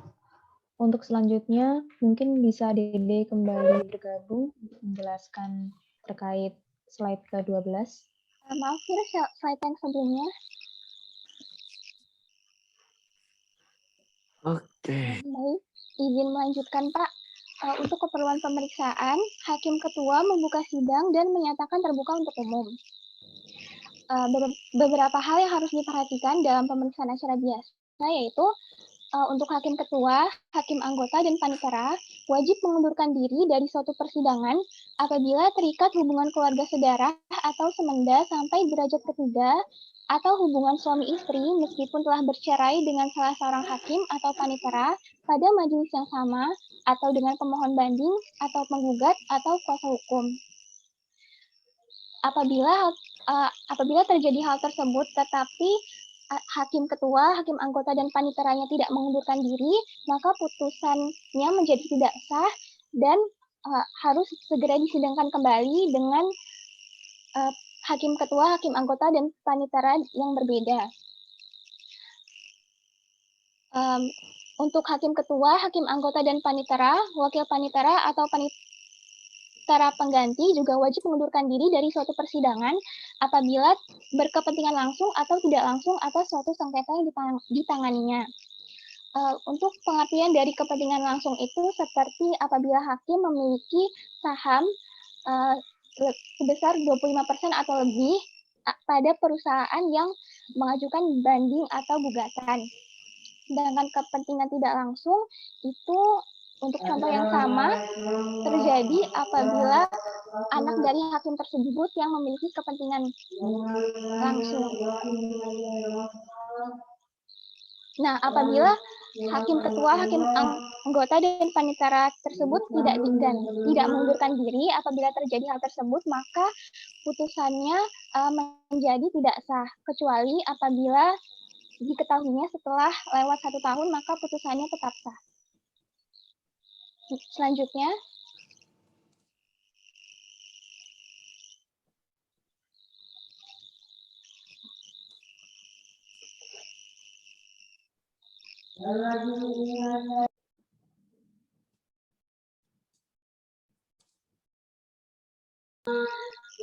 Untuk selanjutnya, mungkin bisa Dede kembali bergabung untuk menjelaskan terkait slide ke-12. Maaf, slide yang sebelumnya. Oke. Baik, izin melanjutkan Pak. Untuk keperluan pemeriksaan, Hakim Ketua membuka sidang dan menyatakan terbuka untuk umum. Beberapa hal yang harus diperhatikan dalam pemeriksaan acara biasa, yaitu untuk Hakim Ketua, Hakim Anggota, dan Panitera wajib mengundurkan diri dari suatu persidangan apabila terikat hubungan keluarga saudara atau semenda sampai derajat ketiga atau hubungan suami istri meskipun telah bercerai dengan salah seorang hakim atau panitera pada majelis yang sama atau dengan pemohon banding atau penggugat atau kuasa hukum. Apabila terjadi hal tersebut tetapi Hakim Ketua, Hakim Anggota, dan Paniteranya tidak mengundurkan diri, maka putusannya menjadi tidak sah dan harus segera disidangkan kembali dengan Hakim Ketua, Hakim Anggota, dan Panitera yang berbeda. Untuk Hakim Ketua, Hakim Anggota, dan Panitera, Wakil Panitera atau Panitera pengganti juga wajib mengundurkan diri dari suatu persidangan apabila berkepentingan langsung atau tidak langsung atas suatu sengketa yang ditanganinya. Untuk pengertian dari kepentingan langsung itu seperti apabila hakim memiliki saham sebesar 25% atau lebih pada perusahaan yang mengajukan banding atau gugatan. Sedangkan kepentingan tidak langsung itu untuk contoh yang sama terjadi apabila anak dari hakim tersebut yang memiliki kepentingan langsung. Nah, apabila Hakim Ketua, Hakim Anggota, dan Panitera tersebut tidak mengundurkan diri, apabila terjadi hal tersebut, maka putusannya menjadi tidak sah, kecuali apabila diketahuinya setelah lewat 1 tahun, maka putusannya tetap sah. Selanjutnya,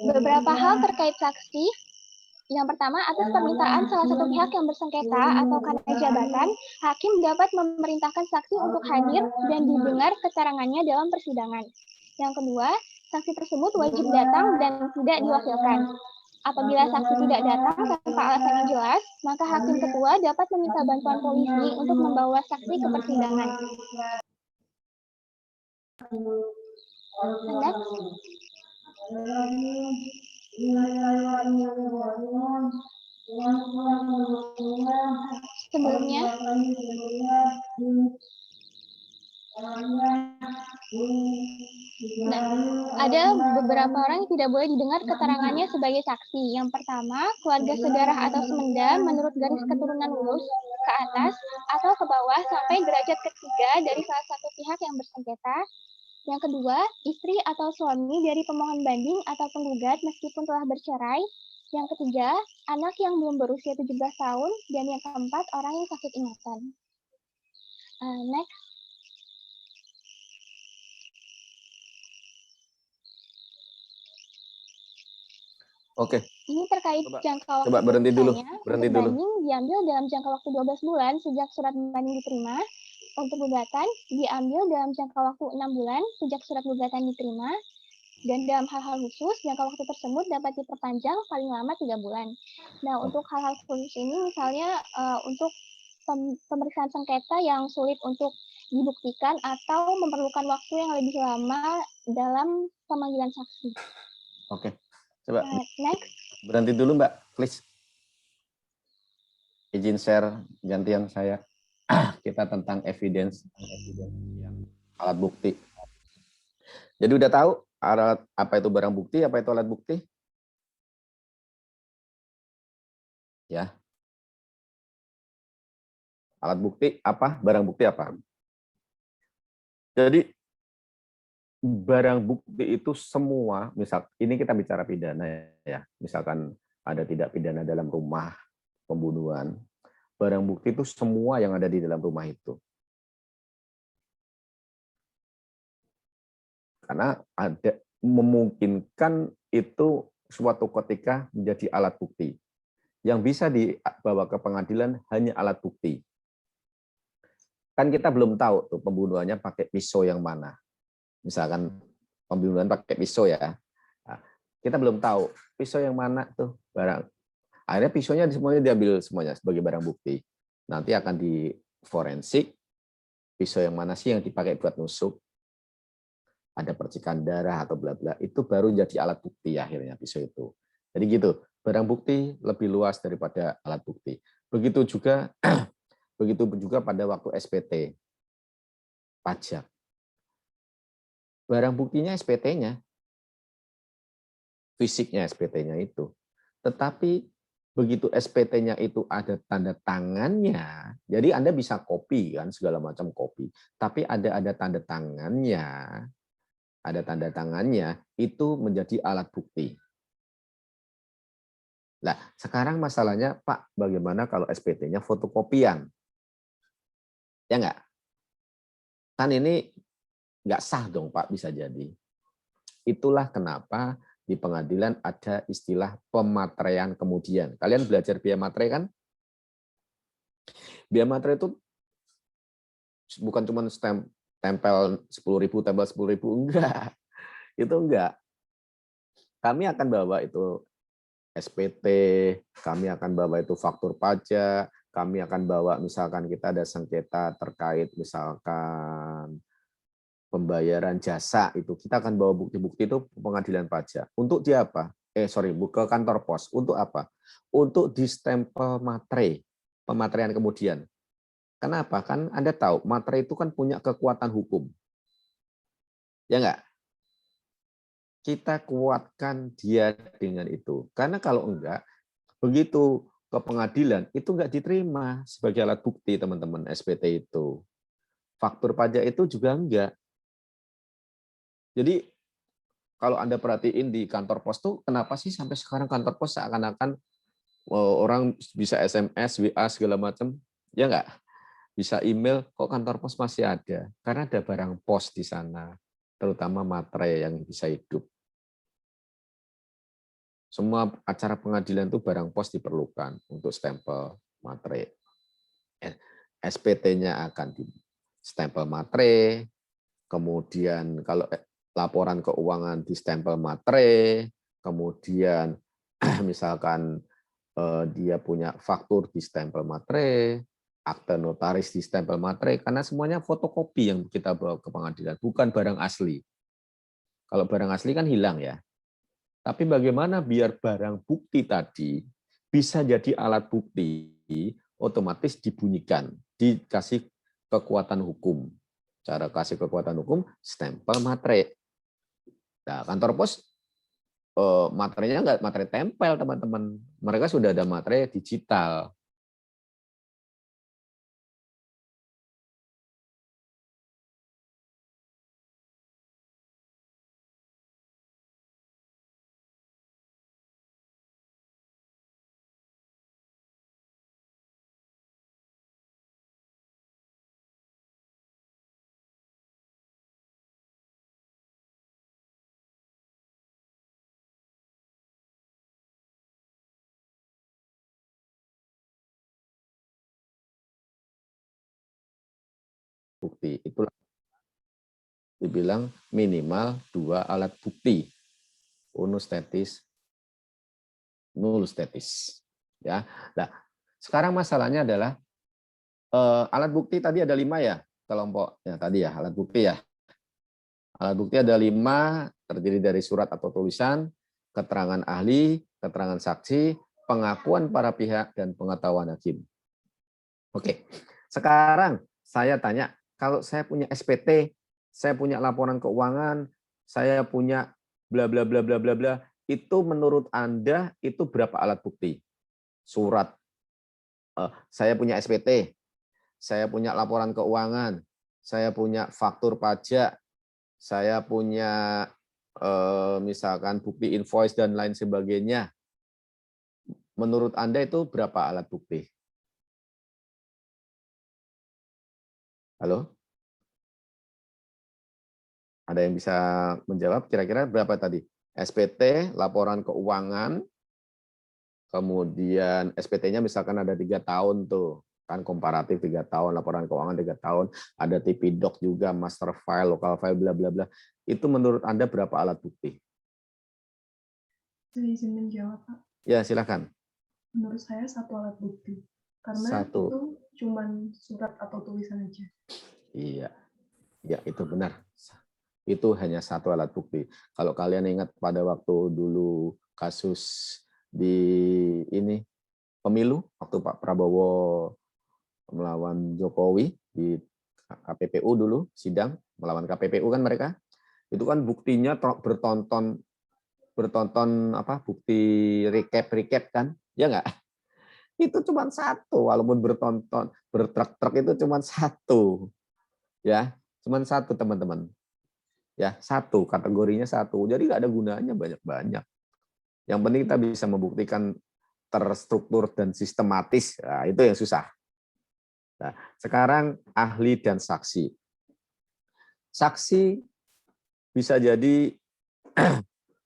beberapa hal terkait saksi. Yang pertama, atas permintaan salah satu pihak yang bersengketa atau karena jabatan, hakim dapat memerintahkan saksi untuk hadir dan didengar keterangannya dalam persidangan. Yang kedua, saksi tersebut wajib datang dan tidak diwakilkan. Apabila saksi tidak datang tanpa alasan yang jelas, maka hakim ketua dapat meminta bantuan polisi untuk membawa saksi ke persidangan. Sebelumnya, ada beberapa orang yang tidak boleh didengar keterangannya sebagai saksi. Yang pertama, keluarga sedarah atau semenda menurut garis keturunan lurus ke atas atau ke bawah sampai derajat ketiga dari salah satu pihak yang bersengketa. Yang kedua, istri atau suami dari pemohon banding atau penggugat meskipun telah bercerai. Yang ketiga, anak yang belum berusia 17 tahun. Dan yang keempat, orang yang sakit ingatan. Next. Oke. Ini terkait jangka waktu. Coba berhenti dulu. Banding diambil dalam jangka waktu 12 bulan sejak surat banding diterima. Untuk gugatan diambil dalam jangka waktu 6 bulan sejak surat gugatan diterima. Dan dalam hal-hal khusus, jangka waktu tersebut dapat diperpanjang paling lama 3 bulan. Nah, untuk hal-hal khusus ini misalnya untuk pemeriksaan sengketa yang sulit untuk dibuktikan atau memerlukan waktu yang lebih lama dalam pemanggilan saksi. Oke. Coba next. Berhenti dulu Mbak, please. Izin share gantian saya. Kita tentang evidence yang alat bukti. Jadi udah tahu apa itu barang bukti, apa itu alat bukti? Ya. Alat bukti apa? Barang bukti apa? Jadi barang bukti itu semua, misal ini kita bicara pidana ya. Misalkan ada tindak pidana dalam rumah pembunuhan, barang bukti itu semua yang ada di dalam rumah itu. Karena ada memungkinkan itu suatu ketika menjadi alat bukti. Yang bisa dibawa ke pengadilan hanya alat bukti. Kan kita belum tahu tuh pembunuhannya pakai pisau yang mana. Misalkan pembunuhan pakai pisau ya. Nah, kita belum tahu pisau yang mana tuh barang. Akhirnya pisaunya semuanya diambil semuanya sebagai barang bukti. Nanti akan di forensik, pisau yang mana sih yang dipakai buat nusuk, ada percikan darah atau bla bla, itu baru jadi alat bukti akhirnya pisau itu. Jadi gitu, barang bukti lebih luas daripada alat bukti. Begitu juga pada waktu SPT pajak. Barang buktinya SPT-nya, fisiknya SPT-nya itu. Tetapi begitu SPT-nya itu ada tanda tangannya, jadi Anda bisa copy kan segala macam copy, tapi ada tanda tangannya itu menjadi alat bukti. Nah, sekarang masalahnya, Pak, bagaimana kalau SPT-nya fotokopian? Ya enggak? Kan ini nggak sah dong, Pak, bisa jadi. Itulah kenapa di pengadilan ada istilah pematerean kemudian. Kalian belajar biaya materai kan? Biaya materai itu bukan cuma tempel 10.000, tempel 10.000, enggak. Itu enggak. Kami akan bawa itu SPT, kami akan bawa itu faktur pajak, kami akan bawa misalkan kita ada sengketa terkait misalkan pembayaran jasa, itu kita akan bawa bukti-bukti itu ke pengadilan pajak. Untuk dia apa? Ke kantor pos. Untuk apa? Untuk distempel materai, pematerean kemudian. Kenapa? Kan Anda tahu, materai itu kan punya kekuatan hukum. Ya enggak? Kita kuatkan dia dengan itu. Karena kalau enggak, begitu ke pengadilan, itu enggak diterima sebagai alat bukti, teman-teman, SPT itu. Faktur pajak itu juga enggak. Jadi, kalau Anda perhatiin di kantor pos tuh, kenapa sih sampai sekarang kantor pos seakan-akan orang bisa SMS, WA, segala macam? Ya enggak? Bisa email, kok kantor pos masih ada? Karena ada barang pos di sana, terutama materai yang bisa hidup. Semua acara pengadilan itu barang pos diperlukan untuk stempel materai. SPT-nya akan di stempel materai, kemudian kalau laporan keuangan di stempel materai, kemudian misalkan dia punya faktur di stempel materai, akte notaris di stempel materai, karena semuanya fotokopi yang kita bawa ke pengadilan, bukan barang asli. Kalau barang asli kan hilang ya. Tapi bagaimana biar barang bukti tadi bisa jadi alat bukti, otomatis dibunyikan, dikasih kekuatan hukum. Cara kasih kekuatan hukum, stempel materai. Nah, kantor pos materinya nggak materai tempel, teman-teman. Mereka sudah ada materai digital. Bukti. Itulah dibilang minimal 2 alat bukti. Unus tetis, nullus tetis. Ya. Nah, sekarang masalahnya adalah alat bukti tadi ada 5 ya, kelompoknya tadi ya, alat bukti ya. Alat bukti ada 5, terdiri dari surat atau tulisan, keterangan ahli, keterangan saksi, pengakuan para pihak, dan pengetahuan hakim. Oke, sekarang saya tanya, kalau saya punya SPT, saya punya laporan keuangan, saya punya bla bla bla bla bla bla, itu menurut Anda itu berapa alat bukti? Surat saya punya SPT, saya punya laporan keuangan, saya punya faktur pajak, saya punya misalkan bukti invoice dan lain sebagainya. Menurut Anda itu berapa alat bukti? Halo? Ada yang bisa menjawab kira-kira berapa tadi? SPT, laporan keuangan, kemudian SPT-nya misalkan ada 3 tahun tuh, kan komparatif 3 tahun, laporan keuangan 3 tahun, ada TP-Doc juga, master file, local file, bla bla bla. Itu menurut Anda berapa alat bukti? Saya izin menjawab, Pak. Ya, silakan. Menurut saya 1 alat bukti. Karena 1. itu cuma surat atau tulisan aja. Iya. Ya, itu benar. Itu hanya 1 alat bukti. Kalau kalian ingat pada waktu dulu kasus di ini pemilu, waktu Pak Prabowo melawan Jokowi di KPPU dulu, sidang melawan KPPU kan mereka, itu kan buktinya bertonton apa bukti recap kan, ya nggak? Itu cuma 1, walaupun bertruk-truk itu cuma 1, ya, cuma 1 teman-teman, ya 1 kategorinya 1, jadi nggak ada gunanya banyak-banyak. Yang penting kita bisa membuktikan terstruktur dan sistematis, nah, itu yang susah. Nah, sekarang ahli dan saksi. Saksi bisa jadi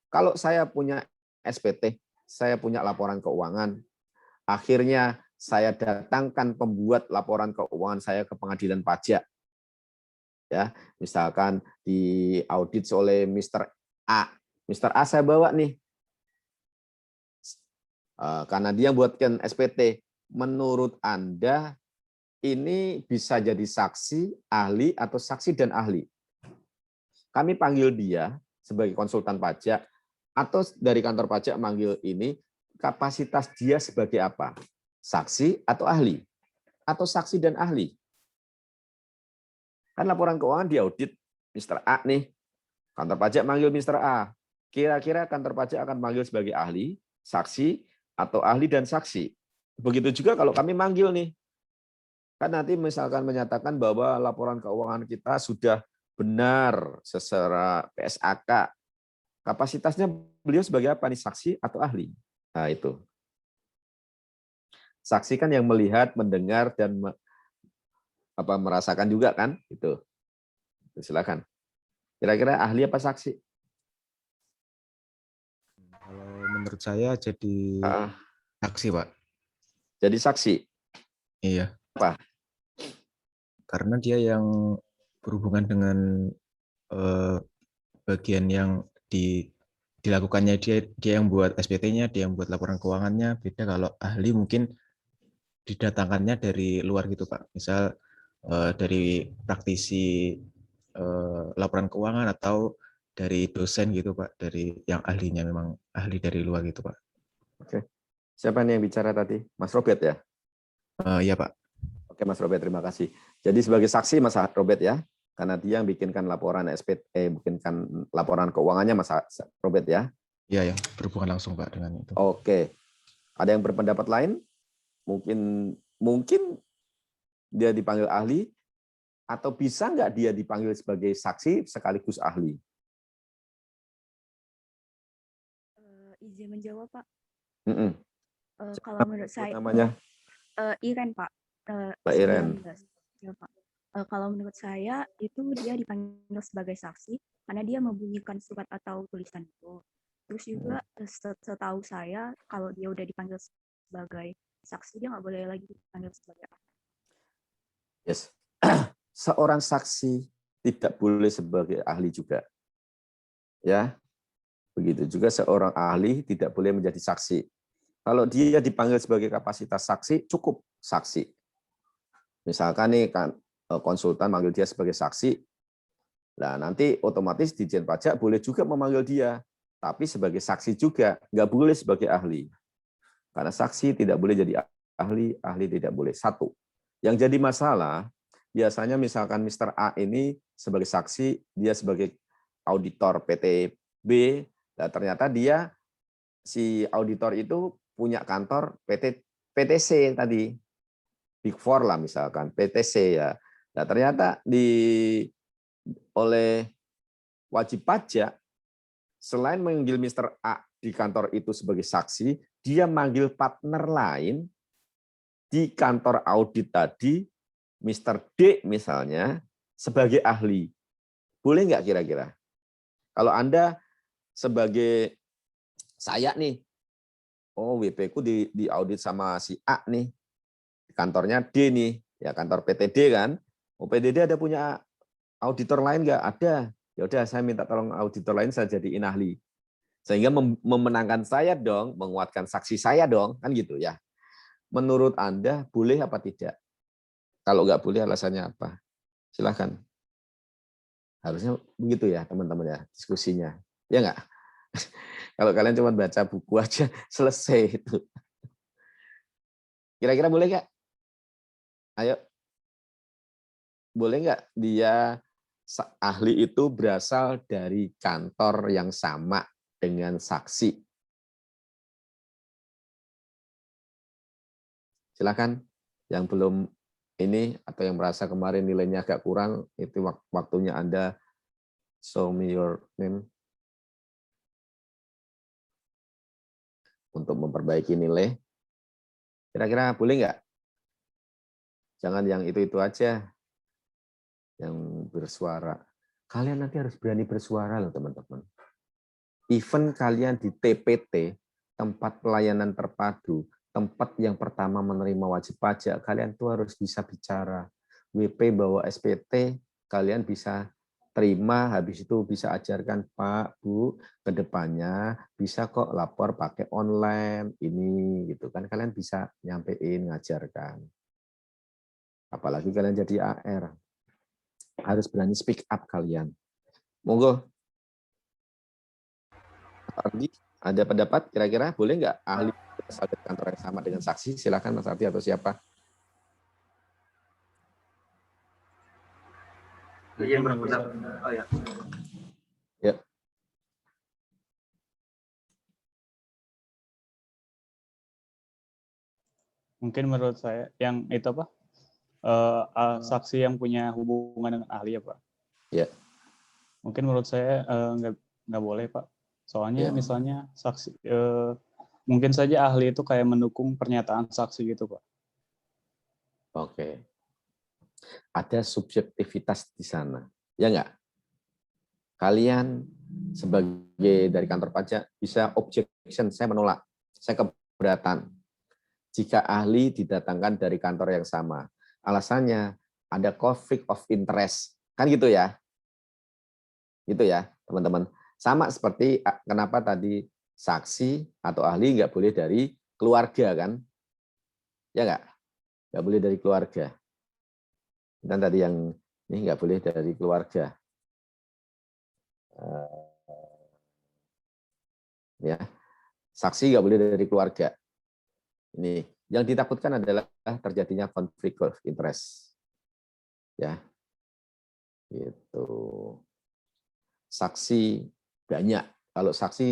kalau saya punya SPT, saya punya laporan keuangan, akhirnya saya datangkan pembuat laporan keuangan saya ke pengadilan pajak. Ya, misalkan diaudit oleh Mr. A. Mr. A saya bawa nih. Karena dia buatkan SPT. Menurut Anda ini bisa jadi saksi, ahli, atau saksi dan ahli? Kami panggil dia sebagai konsultan pajak, atau dari kantor pajak manggil ini, kapasitas dia sebagai apa? Saksi atau ahli? Atau saksi dan ahli? Kan laporan keuangan diaudit Mr. A nih. Kantor pajak manggil Mr. A. Kira-kira kantor pajak akan manggil sebagai ahli, saksi, atau ahli dan saksi. Begitu juga kalau kami manggil nih. Kan nanti misalkan menyatakan bahwa laporan keuangan kita sudah benar secara PSAK. Kapasitasnya beliau sebagai apa nih? Saksi atau ahli? Nah, itu. Saksi kan yang melihat, mendengar, dan merasakan juga kan? Itu. Silakan. Kira-kira ahli apa saksi? Kalau menurut saya jadi saksi, Pak. Jadi saksi? Iya. Apa? Karena dia yang berhubungan dengan bagian yang dilakukannya dia yang buat SPT-nya, dia yang buat laporan keuangannya. Beda kalau ahli mungkin didatangkannya dari luar gitu, Pak. Misal dari praktisi laporan keuangan atau dari dosen gitu, Pak, dari yang ahlinya memang ahli dari luar gitu, Pak. Oke. Siapa nih yang bicara tadi? Mas Robert ya? Iya, Pak. Oke, Mas Robert, terima kasih. Jadi sebagai saksi Mas Robert ya, karena dia yang bikinkan laporan SPT, bikinkan laporan keuangannya Mas Robert ya. Iya, yang berhubungan langsung Pak dengan itu. Oke. Ada yang berpendapat lain? Mungkin dia dipanggil ahli, atau bisa nggak dia dipanggil sebagai saksi sekaligus ahli? Izin menjawab, Pak. Kalau menurut saya, namanya? Iren, Pak. Mbak Iren. Ya, Pak. Kalau menurut saya itu dia dipanggil sebagai saksi karena dia membunyikan surat atau tulisan itu. Terus juga setahu saya kalau dia udah dipanggil sebagai saksi dia nggak boleh lagi dipanggil sebagai ahli. Yes. Seorang saksi tidak boleh sebagai ahli juga. Ya. Begitu juga seorang ahli tidak boleh menjadi saksi. Kalau dia dipanggil sebagai kapasitas saksi, cukup saksi. Misalkan nih kan konsultan manggil dia sebagai saksi, nah nanti otomatis Ditjen Pajak boleh juga memanggil dia, tapi sebagai saksi juga, nggak boleh sebagai ahli. Karena saksi tidak boleh jadi ahli, ahli tidak boleh. 1. Yang jadi masalah, biasanya misalkan Mr. A ini sebagai saksi, dia sebagai auditor PT B, nah ternyata dia, si auditor itu punya kantor PTC tadi. Big Four lah misalkan, PTC ya. Nah, ternyata oleh wajib pajak, selain memanggil Mr. A di kantor itu sebagai saksi, dia manggil partner lain di kantor audit tadi, Mr. D misalnya, sebagai ahli. Boleh nggak kira-kira? Kalau Anda sebagai saya nih, oh WP ku di audit sama si A nih, kantornya D nih, ya kantor PTD kan. Oh PTD ada punya auditor lain nggak? Ada. Ya udah saya minta tolong auditor lain saya jadiin ahli. Sehingga memenangkan saya dong, menguatkan saksi saya dong, kan gitu ya. Menurut Anda boleh apa tidak? Kalau nggak boleh alasannya apa? Silahkan. Harusnya begitu ya teman-teman ya diskusinya. Ya nggak? Kalau kalian cuma baca buku aja selesai itu. Kira-kira boleh nggak? Ayo. Boleh nggak dia ahli itu berasal dari kantor yang sama dengan saksi? Silakan yang belum ini atau yang merasa kemarin nilainya agak kurang, itu waktunya Anda show me your name untuk memperbaiki nilai. Kira-kira boleh nggak? Jangan yang itu-itu aja yang bersuara. Kalian nanti harus berani bersuara loh teman-teman. Even kalian di TPT, tempat pelayanan terpadu, tempat yang pertama menerima wajib pajak, kalian tuh harus bisa bicara. WP bawa SPT, kalian bisa terima, habis itu bisa ajarkan, Pak, Bu, ke depannya bisa kok lapor pakai online, ini gitu kan. Kalian bisa nyampein, ngajarkan. Apalagi kalian jadi AR. Harus berani speak up kalian. Monggo. Ardi, ada pendapat kira-kira boleh nggak ahli berasal dari kantor yang sama dengan saksi? Silakan Mas Ardi atau siapa? Izin berpendapat. Oh ya. Ya. Mungkin menurut saya yang itu apa? Saksi yang punya hubungan dengan ahli ya Pak. Ya. Mungkin menurut saya nggak boleh Pak. Soalnya Ya. misalnya saksi mungkin saja ahli itu kayak mendukung pernyataan saksi gitu Pak. Oke. Ada subjektivitas di sana. Ya nggak? Kalian sebagai dari kantor pajak bisa objection, saya menolak, saya keberatan. Jika ahli didatangkan dari kantor yang sama. Alasannya ada conflict of interest. Kan gitu ya? Gitu ya, teman-teman. Sama seperti kenapa tadi saksi atau ahli nggak boleh dari keluarga kan? Ya nggak? Nggak boleh dari keluarga. Dan tadi yang ini nggak boleh dari keluarga. Ya, saksi nggak boleh dari keluarga. Ini yang ditakutkan adalah terjadinya konflik of interest. Ya, gitu. Saksi banyak. Kalau saksi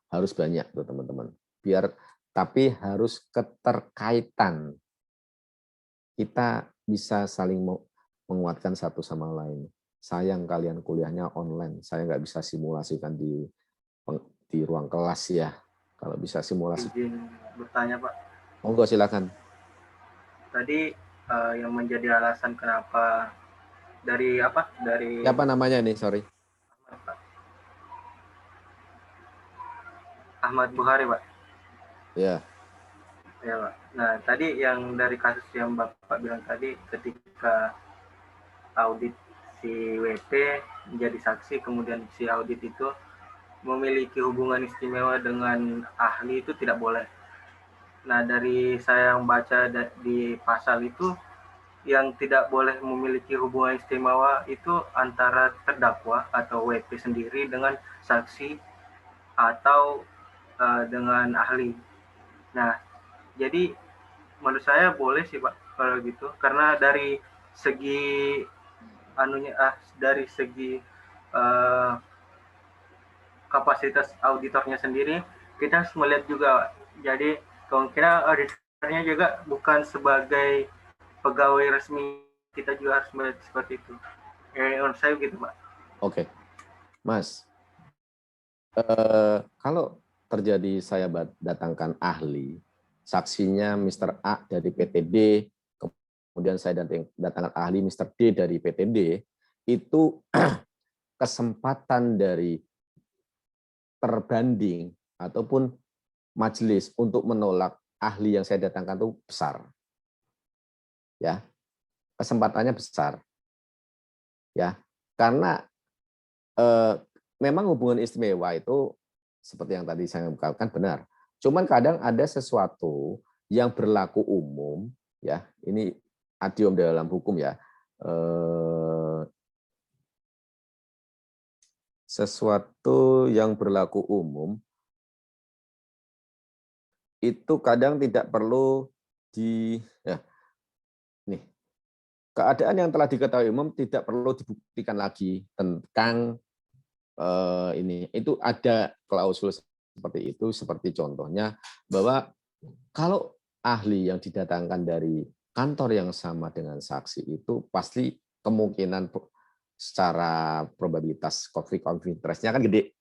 harus banyak tuh teman-teman. Tapi harus keterkaitan. Kita bisa saling menguatkan satu sama lain. Sayang kalian kuliahnya online. Saya nggak bisa simulasikan di ruang kelas ya. Kalau bisa simulasi. Izin bertanya Pak. Monggo silakan. Tadi yang menjadi alasan kenapa dari apa? Dari siapa namanya nih? Sorry. Ahmad Buhari, Pak. Ya. Ya, Pak. Nah, tadi yang dari kasus yang Bapak bilang tadi, ketika audit si WP menjadi saksi, kemudian si audit itu memiliki hubungan istimewa dengan ahli itu tidak boleh. Nah, dari saya yang baca di pasal itu, yang tidak boleh memiliki hubungan istimewa itu antara terdakwa atau WP sendiri dengan saksi atau dengan ahli. Nah, jadi menurut saya boleh sih Pak kalau gitu, karena dari segi dari segi kapasitas auditornya sendiri kita harus melihat juga. Jadi kemungkinan auditornya juga bukan sebagai pegawai resmi kita juga harus melihat seperti itu. Menurut saya gitu, Pak. Oke, Mas. Kalau terjadi saya datangkan ahli, saksinya Mr. A dari PTD, kemudian saya datangkan ahli Mr. D dari PTD, itu kesempatan dari terbanding ataupun majelis untuk menolak ahli yang saya datangkan itu besar. Ya. Kesempatannya besar. Ya. Karena memang hubungan istimewa itu seperti yang tadi saya ungkapkan benar. Cuman kadang ada sesuatu yang berlaku umum, ya. Ini adiom dalam hukum ya. Sesuatu yang berlaku umum itu kadang tidak perlu nih, keadaan yang telah diketahui umum tidak perlu dibuktikan lagi tentang ini. Itu ada klausul seperti itu, seperti contohnya bahwa kalau ahli yang didatangkan dari kantor yang sama dengan saksi itu pasti kemungkinan secara probabilitas konflik interest-nya kan gede.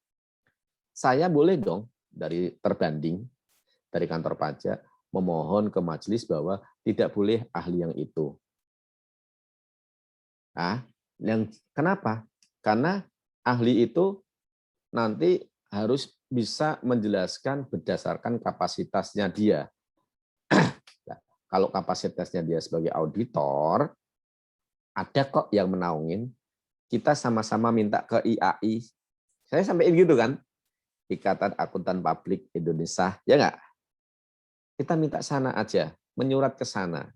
Saya boleh dong dari terbanding dari kantor pajak memohon ke majelis bahwa tidak boleh ahli yang itu. Nah, kenapa? Karena ahli itu nanti harus bisa menjelaskan berdasarkan kapasitasnya dia. Nah, kalau kapasitasnya dia sebagai auditor, ada kok yang menaungin. Kita sama-sama minta ke IAI. Saya sampaikan gitu kan, Ikatan Akuntan Publik Indonesia, ya nggak? Kita minta sana aja, menyurat ke sana.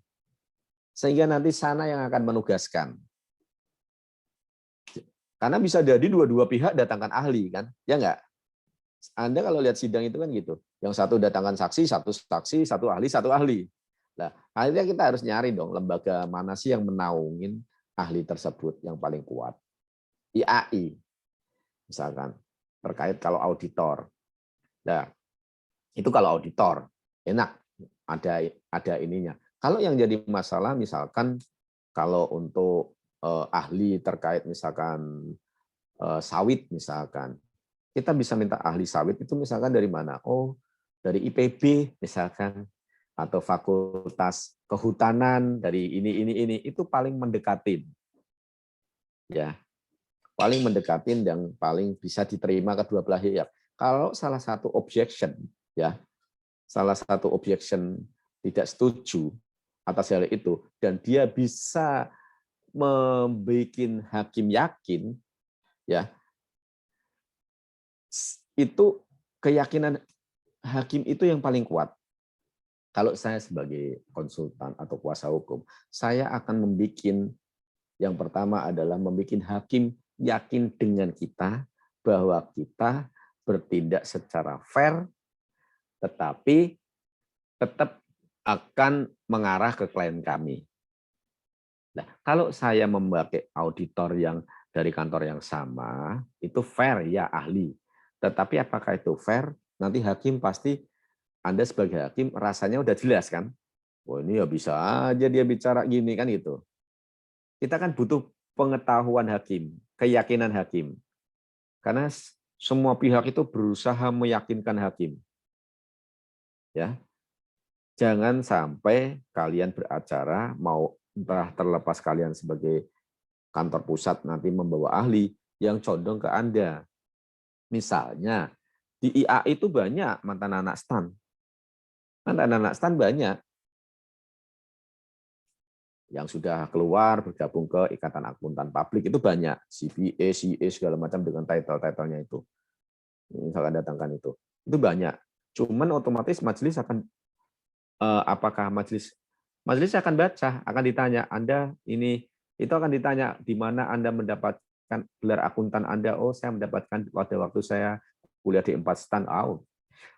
Sehingga nanti sana yang akan menugaskan. Karena bisa jadi dua-dua pihak datangkan ahli kan, ya nggak? Anda kalau lihat sidang itu kan gitu, yang satu datangkan saksi, satu ahli. Nah, akhirnya kita harus nyari dong lembaga mana sih yang menaungin ahli tersebut yang paling kuat. IAI, misalkan terkait kalau auditor. Nah, itu kalau auditor enak ada ininya. Kalau yang jadi masalah misalkan kalau untuk ahli terkait misalkan sawit misalkan, kita bisa minta ahli sawit itu misalkan dari mana? Oh, dari IPB misalkan, atau Fakultas Kehutanan dari ini itu paling mendekatin. Ya. Paling mendekatin yang paling bisa diterima kedua belah pihak. Kalau salah satu objection ya, salah satu objection tidak setuju atas hal itu dan dia bisa membuat hakim yakin ya, itu keyakinan hakim itu yang paling kuat. Kalau saya sebagai konsultan atau kuasa hukum, saya akan membuat yang pertama adalah membuat hakim yakin dengan kita bahwa kita bertindak secara fair, tetapi tetap akan mengarah ke klien kami. Nah, kalau saya memakai auditor yang dari kantor yang sama, itu fair ya ahli. Tetapi apakah itu fair? Nanti hakim pasti, Anda sebagai hakim rasanya udah jelas kan? Wah ini ya bisa aja dia bicara gini kan gitu. Kita kan butuh pengetahuan hakim, keyakinan hakim. Karena semua pihak itu berusaha meyakinkan hakim. Ya. Jangan sampai kalian beracara mau entah terlepas kalian sebagai kantor pusat nanti membawa ahli yang condong ke Anda. Misalnya di IA itu banyak mantan anak STAN. Mantan anak STAN banyak yang sudah keluar bergabung ke Ikatan Akuntan Publik itu banyak, CPA, CA segala macam dengan title-titlenya itu. Misalkan datangkan itu banyak. Cuman otomatis majelis akan apakah majelis akan baca, akan ditanya Anda ini itu akan ditanya di mana Anda mendapatkan gelar akuntan Anda. Oh, saya mendapatkan pada waktu saya kuliah di 4 STAN.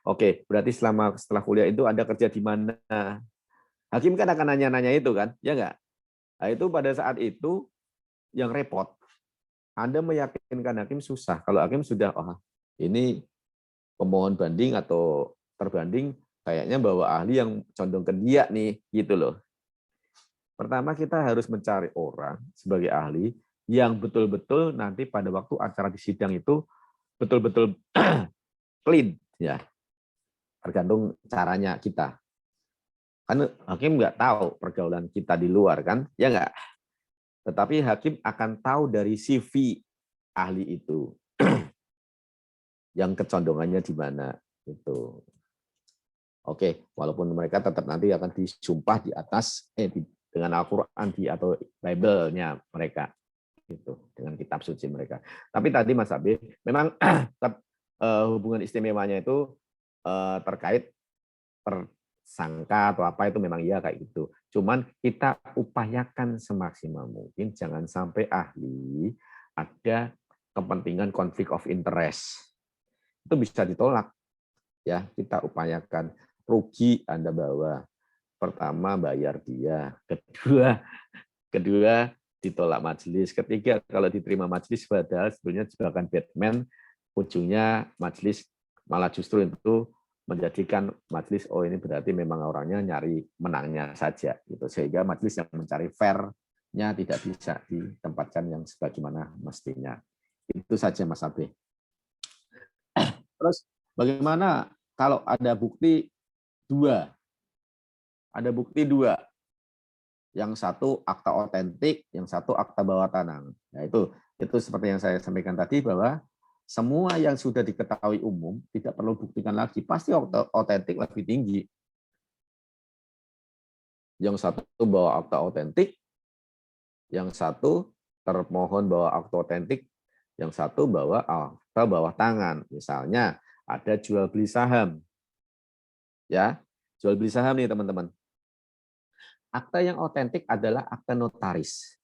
Oke, berarti setelah kuliah itu Anda kerja di mana? Hakim kan akan nanya-nanya itu kan, ya nggak? Nah, itu pada saat itu yang repot. Anda meyakinkan hakim susah. Kalau hakim sudah, ini pemohon banding atau terbanding kayaknya bawa ahli yang condong ke dia nih, gitu loh. Pertama, kita harus mencari orang sebagai ahli yang betul-betul nanti pada waktu acara di sidang itu betul-betul clean, ya. Tergantung caranya kita. Kan hakim nggak tahu pergaulan kita di luar, kan? Ya nggak? Tetapi hakim akan tahu dari CV ahli itu yang kecondongannya di mana itu. Oke, walaupun mereka tetap nanti akan disumpah di atas dengan Al-Qur'an atau Bible-nya mereka gitu, dengan kitab suci mereka. Tapi tadi Mas Habib memang hubungan istimewanya itu terkait tersangka atau apa itu memang iya kayak gitu. Cuman kita upayakan semaksimal mungkin jangan sampai ahli ada kepentingan konflik of interest. Itu bisa ditolak. Ya, kita upayakan rugi Anda bawa. Pertama bayar dia, kedua ditolak majelis, ketiga kalau diterima majelis padahal sebenarnya jebakan Batman, ujungnya majelis malah justru itu menjadikan majelis oh ini berarti memang orangnya nyari menangnya saja gitu, sehingga majelis yang mencari fair-nya tidak bisa ditempatkan yang sebagaimana mestinya. Itu saja Mas Abe. Terus bagaimana kalau ada bukti dua? Ada bukti dua. Yang satu akta otentik, yang satu akta bawah tanah. Nah, itu seperti yang saya sampaikan tadi bahwa semua yang sudah diketahui umum tidak perlu buktikan lagi. Pasti otentik lebih tinggi. Yang satu bawa akta otentik, yang satu termohon bawa akta otentik, yang satu bawa akta bawah tangan. Misalnya ada jual beli saham. Ya, jual beli saham nih teman-teman. Akta yang otentik adalah akta notaris.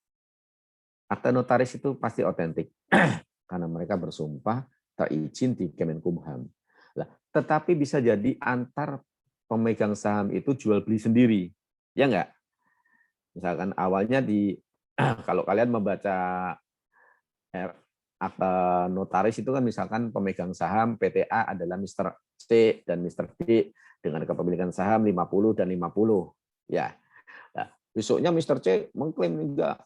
Akta notaris itu pasti otentik karena mereka bersumpah terizin di Kemenkumham. Nah, tetapi bisa jadi antar pemegang saham itu jual beli sendiri, ya enggak? Misalkan awalnya kalau kalian membaca akta notaris itu kan misalkan pemegang saham PTA adalah Mr. C dan Mr. D dengan kepemilikan saham 50 dan 50, ya. Nah, besoknya Mr. C mengklaim enggak,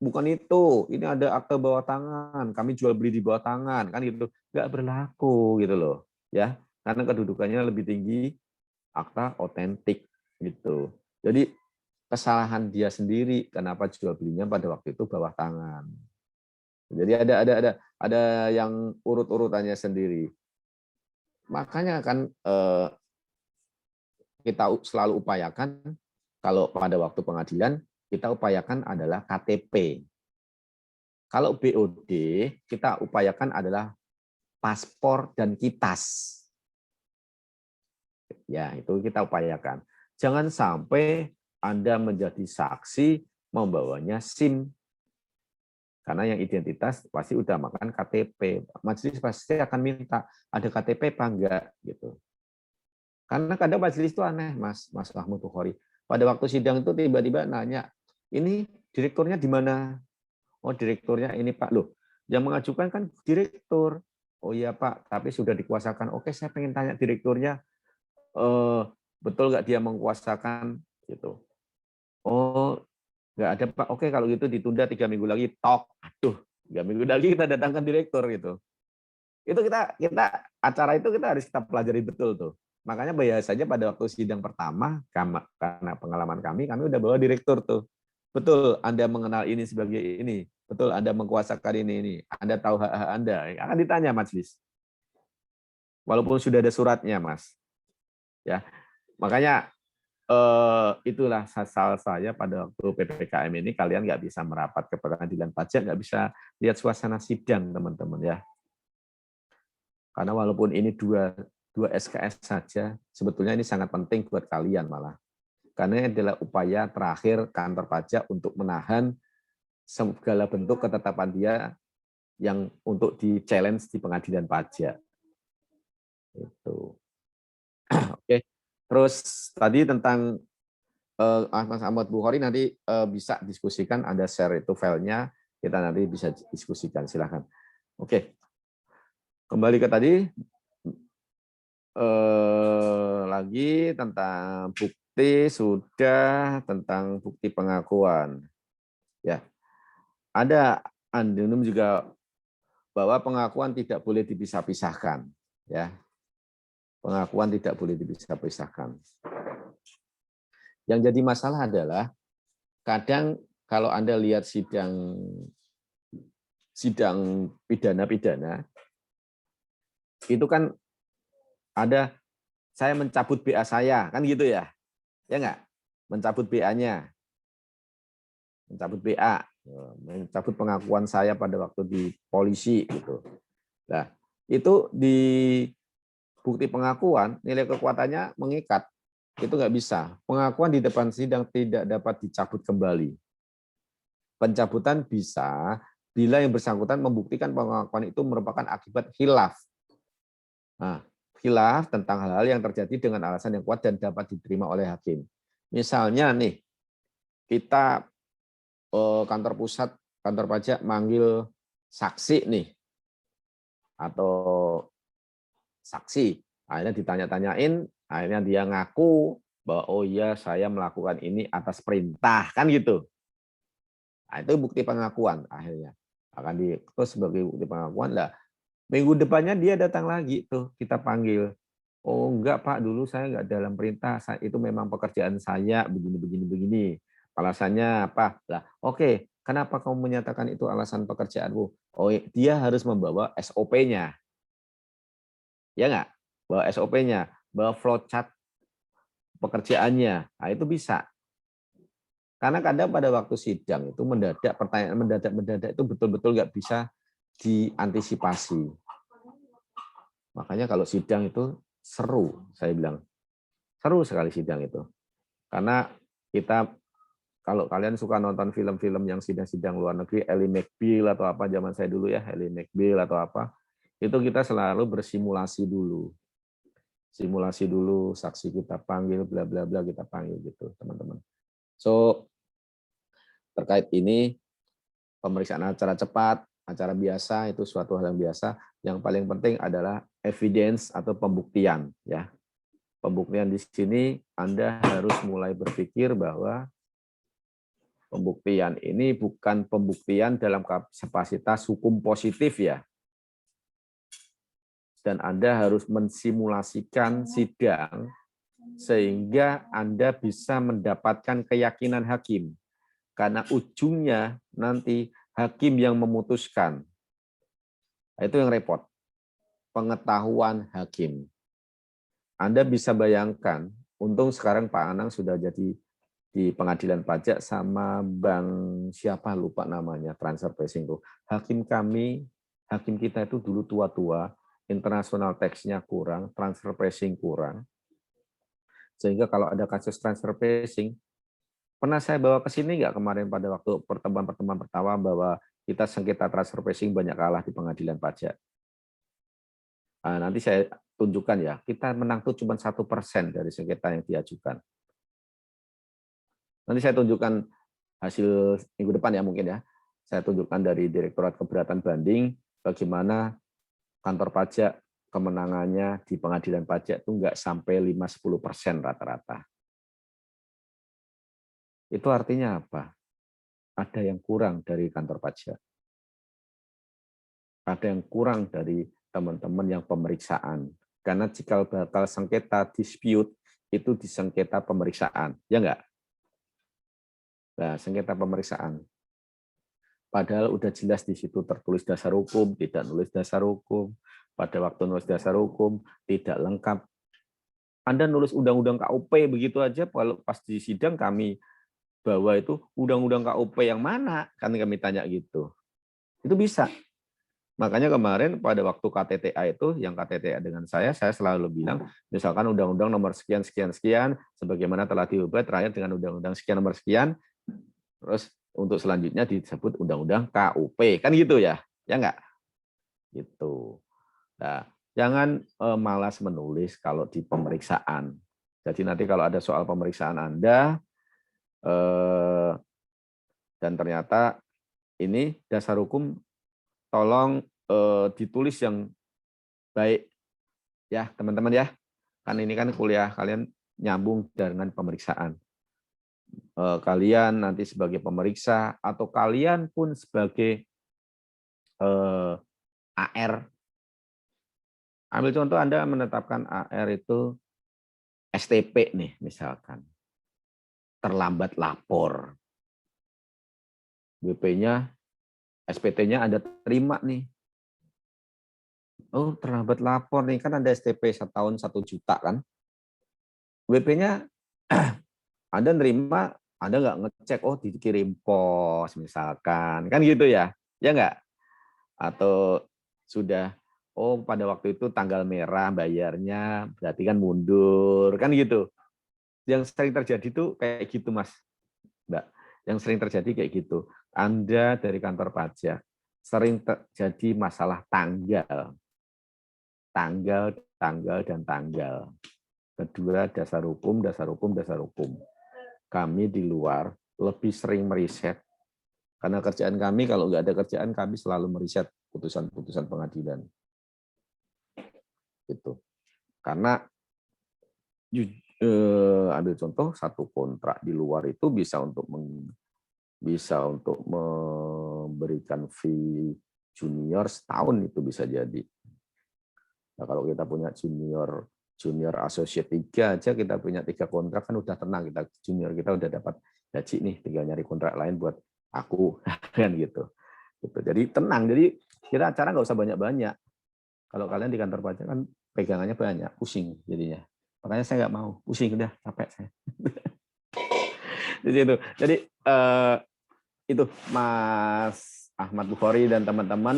bukan itu, ini ada akte bawah tangan, kami jual beli di bawah tangan, kan gitu, enggak berlaku gitu loh, ya, karena kedudukannya lebih tinggi akta otentik gitu. Jadi kesalahan dia sendiri kenapa jual belinya pada waktu itu bawah tangan. Jadi ada yang urut-urutannya sendiri. Makanya kan kita selalu upayakan kalau pada waktu pengadilan, kita upayakan adalah KTP. Kalau BOD, kita upayakan adalah paspor dan kitas. Ya, itu kita upayakan. Jangan sampai Anda menjadi saksi membawanya SIM. Karena yang identitas pasti udah makan KTP. Majelis pasti akan minta, ada KTP apa enggak? Gitu. Karena kadang majelis itu aneh, Mas Ahmad Bukhari. Pada waktu sidang itu tiba-tiba nanya, ini direkturnya di mana? Oh, direkturnya ini Pak. Loh, yang mengajukan kan direktur. Oh iya Pak, tapi sudah dikuasakan. Oke, saya pengen tanya direkturnya, betul nggak dia mengkuasakan? Gitu. Oh, nggak ada Pak. Oke, kalau gitu ditunda 3 minggu lagi. Tok. Aduh, 3 minggu lagi kita datangkan direktur gitu. Itu kita acara itu kita harus kita pelajari betul tuh. Makanya biasanya pada waktu sidang pertama, karena pengalaman kami udah bawa direktur tuh. Betul, Anda mengenal ini sebagai ini. Betul, Anda mengkuasakan ini. Anda tahu hak-hak Anda. Akan ditanya majelis. Walaupun sudah ada suratnya, Mas. Ya, makanya itulah sasal saya pada waktu PPKM ini kalian nggak bisa merapat ke pengadilan pajak, nggak bisa lihat suasana sidang, teman-teman ya. Karena walaupun ini dua SKS saja, sebetulnya ini sangat penting buat kalian malah. Karena ini adalah upaya terakhir kantor pajak untuk menahan segala bentuk ketetapan dia yang untuk di-challenge di pengadilan pajak. Itu. Oke. Terus tadi tentang Mas Ahmad Bukhari nanti bisa diskusikan, Anda share itu filenya, kita nanti bisa diskusikan, silahkan. Oke. Kembali ke tadi, lagi tentang Bukti sudah tentang bukti pengakuan. Ya, ada andunum juga bahwa pengakuan tidak boleh dipisah-pisahkan. Ya, pengakuan tidak boleh dipisah-pisahkan. Yang jadi masalah adalah kadang kalau Anda lihat sidang pidana itu kan ada saya mencabut BA saya, kan gitu ya. Ya enggak? Mencabut BA-nya. Mencabut BA, mencabut pengakuan saya pada waktu di polisi gitu. Nah, itu di bukti pengakuan nilai kekuatannya mengikat. Itu nggak bisa. Pengakuan di depan sidang tidak dapat dicabut kembali. Pencabutan bisa bila yang bersangkutan membuktikan pengakuan itu merupakan akibat khilaf. Nah, khilaf tentang hal-hal yang terjadi dengan alasan yang kuat dan dapat diterima oleh hakim. Misalnya nih, kita kantor pusat, kantor pajak manggil saksi nih, atau saksi, akhirnya ditanya-tanyain, akhirnya dia ngaku bahwa oh iya saya melakukan ini atas perintah, kan gitu. Nah, itu bukti pengakuan akhirnya akan terus sebagai bukti pengakuan lah. Minggu depannya dia datang lagi tuh, kita panggil. Oh enggak Pak, dulu saya enggak dalam perintah, itu memang pekerjaan saya begini. Alasannya apa? Lah, oke, kenapa kamu menyatakan itu alasan pekerjaanmu? Oh, dia harus membawa SOP-nya. Ya enggak? Bawa SOP-nya, bawa flowchart pekerjaannya. Nah, itu bisa. Karena kadang pada waktu sidang itu pertanyaan mendadak itu betul-betul nggak bisa diantisipasi. Makanya kalau sidang itu seru, saya bilang. Seru sekali sidang itu. Karena kita, kalau kalian suka nonton film-film yang sidang-sidang luar negeri, Ally McBeal atau apa zaman saya dulu ya, Ally McBeal atau apa, itu kita selalu bersimulasi dulu. Simulasi dulu, saksi kita panggil, bla bla bla kita panggil gitu, teman-teman. So, terkait ini, pemeriksaan acara cepat, acara biasa itu suatu hal yang biasa. Yang paling penting adalah evidence atau pembuktian, ya. Pembuktian di sini Anda harus mulai berpikir bahwa pembuktian ini bukan pembuktian dalam kapasitas hukum positif ya. Dan Anda harus mensimulasikan sidang sehingga Anda bisa mendapatkan keyakinan hakim. Karena ujungnya nanti hakim yang memutuskan. Itu yang repot. Pengetahuan hakim. Anda bisa bayangkan, untung sekarang Pak Anang sudah jadi di pengadilan pajak sama Bang siapa lupa namanya, transfer pricing tuh. Hakim kita itu dulu tua-tua, international tax-nya kurang, transfer pricing kurang. Sehingga kalau ada kasus transfer pricing, pernah saya bawa ke sini nggak kemarin pada waktu pertemuan-pertemuan pertama bahwa kita sengketa transfer pricing banyak kalah di pengadilan pajak. Nah, nanti saya tunjukkan ya, kita menang tuh cuma 1% dari sengketa yang diajukan. Nanti saya tunjukkan hasil minggu depan ya mungkin ya. Saya tunjukkan dari Direktorat Keberatan Banding bagaimana kantor pajak kemenangannya di pengadilan pajak itu nggak sampai 5-10% rata-rata. Itu artinya apa? Ada yang kurang dari kantor pajak. Ada yang kurang dari teman-teman yang pemeriksaan. Karena jika bakal sengketa dispute, itu disengketa pemeriksaan. Ya enggak? Nah, sengketa pemeriksaan. Padahal udah jelas di situ tertulis dasar hukum, tidak nulis dasar hukum. Pada waktu nulis dasar hukum, tidak lengkap. Anda nulis undang-undang KUP begitu aja, kalau pas di sidang kami bawa itu undang-undang KUP yang mana? Kan kami tanya gitu. Itu bisa. Makanya kemarin pada waktu KTTA itu, yang KTTA dengan saya selalu bilang, misalkan undang-undang nomor sekian, sebagaimana telah diubah terakhir dengan undang-undang sekian nomor sekian, terus untuk selanjutnya disebut undang-undang KUP. Kan gitu ya? Ya enggak? Gitu. Nah, jangan malas menulis kalau di pemeriksaan. Jadi nanti kalau ada soal pemeriksaan Anda, dan ternyata ini dasar hukum, tolong ditulis yang baik ya teman-teman ya. Kan ini kan kuliah kalian nyambung dengan pemeriksaan. Kalian nanti sebagai pemeriksa atau kalian pun sebagai AR. Ambil contoh Anda menetapkan AR itu STP nih misalkan. Terlambat lapor. WP-nya, SPT-nya Anda terima nih. Oh, terlambat lapor nih, kan ada STP 1 tahun 1 juta kan. WP-nya Anda nerima, Anda nggak ngecek, oh dikirim pos misalkan. Kan gitu ya, ya nggak? Atau sudah, oh pada waktu itu tanggal merah bayarnya, berarti kan mundur, kan gitu. Yang sering terjadi tuh kayak gitu Mas, Mbak. Yang sering terjadi kayak gitu. Anda dari kantor pajak, sering terjadi masalah tanggal, dan tanggal. Kedua, dasar hukum. Kami di luar lebih sering meriset. Karena kerjaan kami, kalau nggak ada kerjaan, kami selalu meriset putusan-putusan pengadilan. Gitu. Karena ambil contoh, satu kontrak di luar itu bisa untuk memberikan fee junior setahun, itu bisa jadi. Nah, kalau kita punya junior associate 3 aja, kita punya 3 kontrak, kan udah tenang, kita junior kita udah dapat gaji nih, tinggal nyari kontrak lain buat aku kan gitu. Jadi tenang, jadi kita acara nggak usah banyak-banyak. Kalau kalian di kantor pajak kan pegangannya banyak, pusing jadinya. Makanya saya nggak mau, pusing udah, capek saya. Jadi itu Mas Ahmad Bukhari dan teman-teman,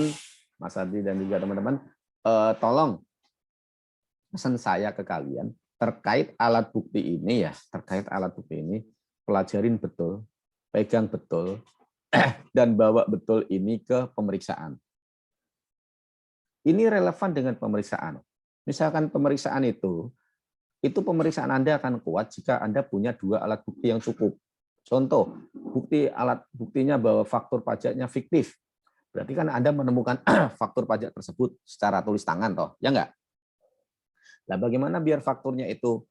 Mas Adi dan juga teman-teman, tolong pesan saya ke kalian terkait alat bukti ini ya, pelajarin betul, pegang betul, dan bawa betul ini ke pemeriksaan. Ini relevan dengan pemeriksaan. Misalkan pemeriksaan itu pemeriksaan Anda akan kuat jika Anda punya 2 alat bukti yang cukup. Contoh, alat buktinya bahwa faktur pajaknya fiktif. Berarti kan Anda menemukan faktur pajak tersebut secara tulis tangan, toh, ya enggak? Nah, bagaimana biar fakturnya itu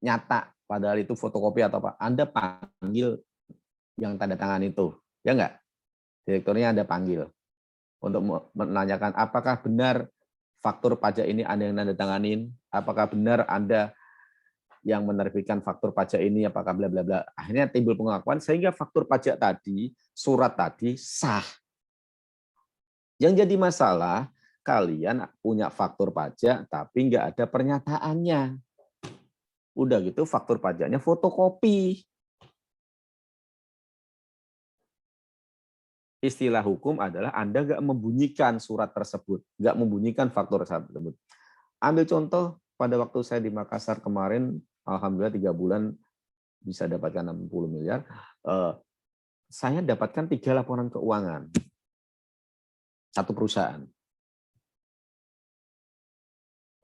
nyata, padahal itu fotokopi atau apa? Anda panggil yang tanda tangan itu, ya enggak? Direkturnya Anda panggil untuk menanyakan apakah benar faktur pajak ini Anda yang tanda tanganin, apakah benar Anda yang menerbitkan faktur pajak ini, apakah bla bla bla. Akhirnya timbul pengakuan sehingga faktur pajak tadi, surat tadi sah. Yang jadi masalah, kalian punya faktur pajak tapi nggak ada pernyataannya. Udah gitu faktur pajaknya fotokopi. Istilah hukum adalah Anda nggak membunyikan surat tersebut, nggak membunyikan faktur tersebut. Ambil contoh, pada waktu saya di Makassar kemarin, alhamdulillah 3 bulan bisa dapatkan 60 miliar, saya dapatkan 3 laporan keuangan. Satu perusahaan.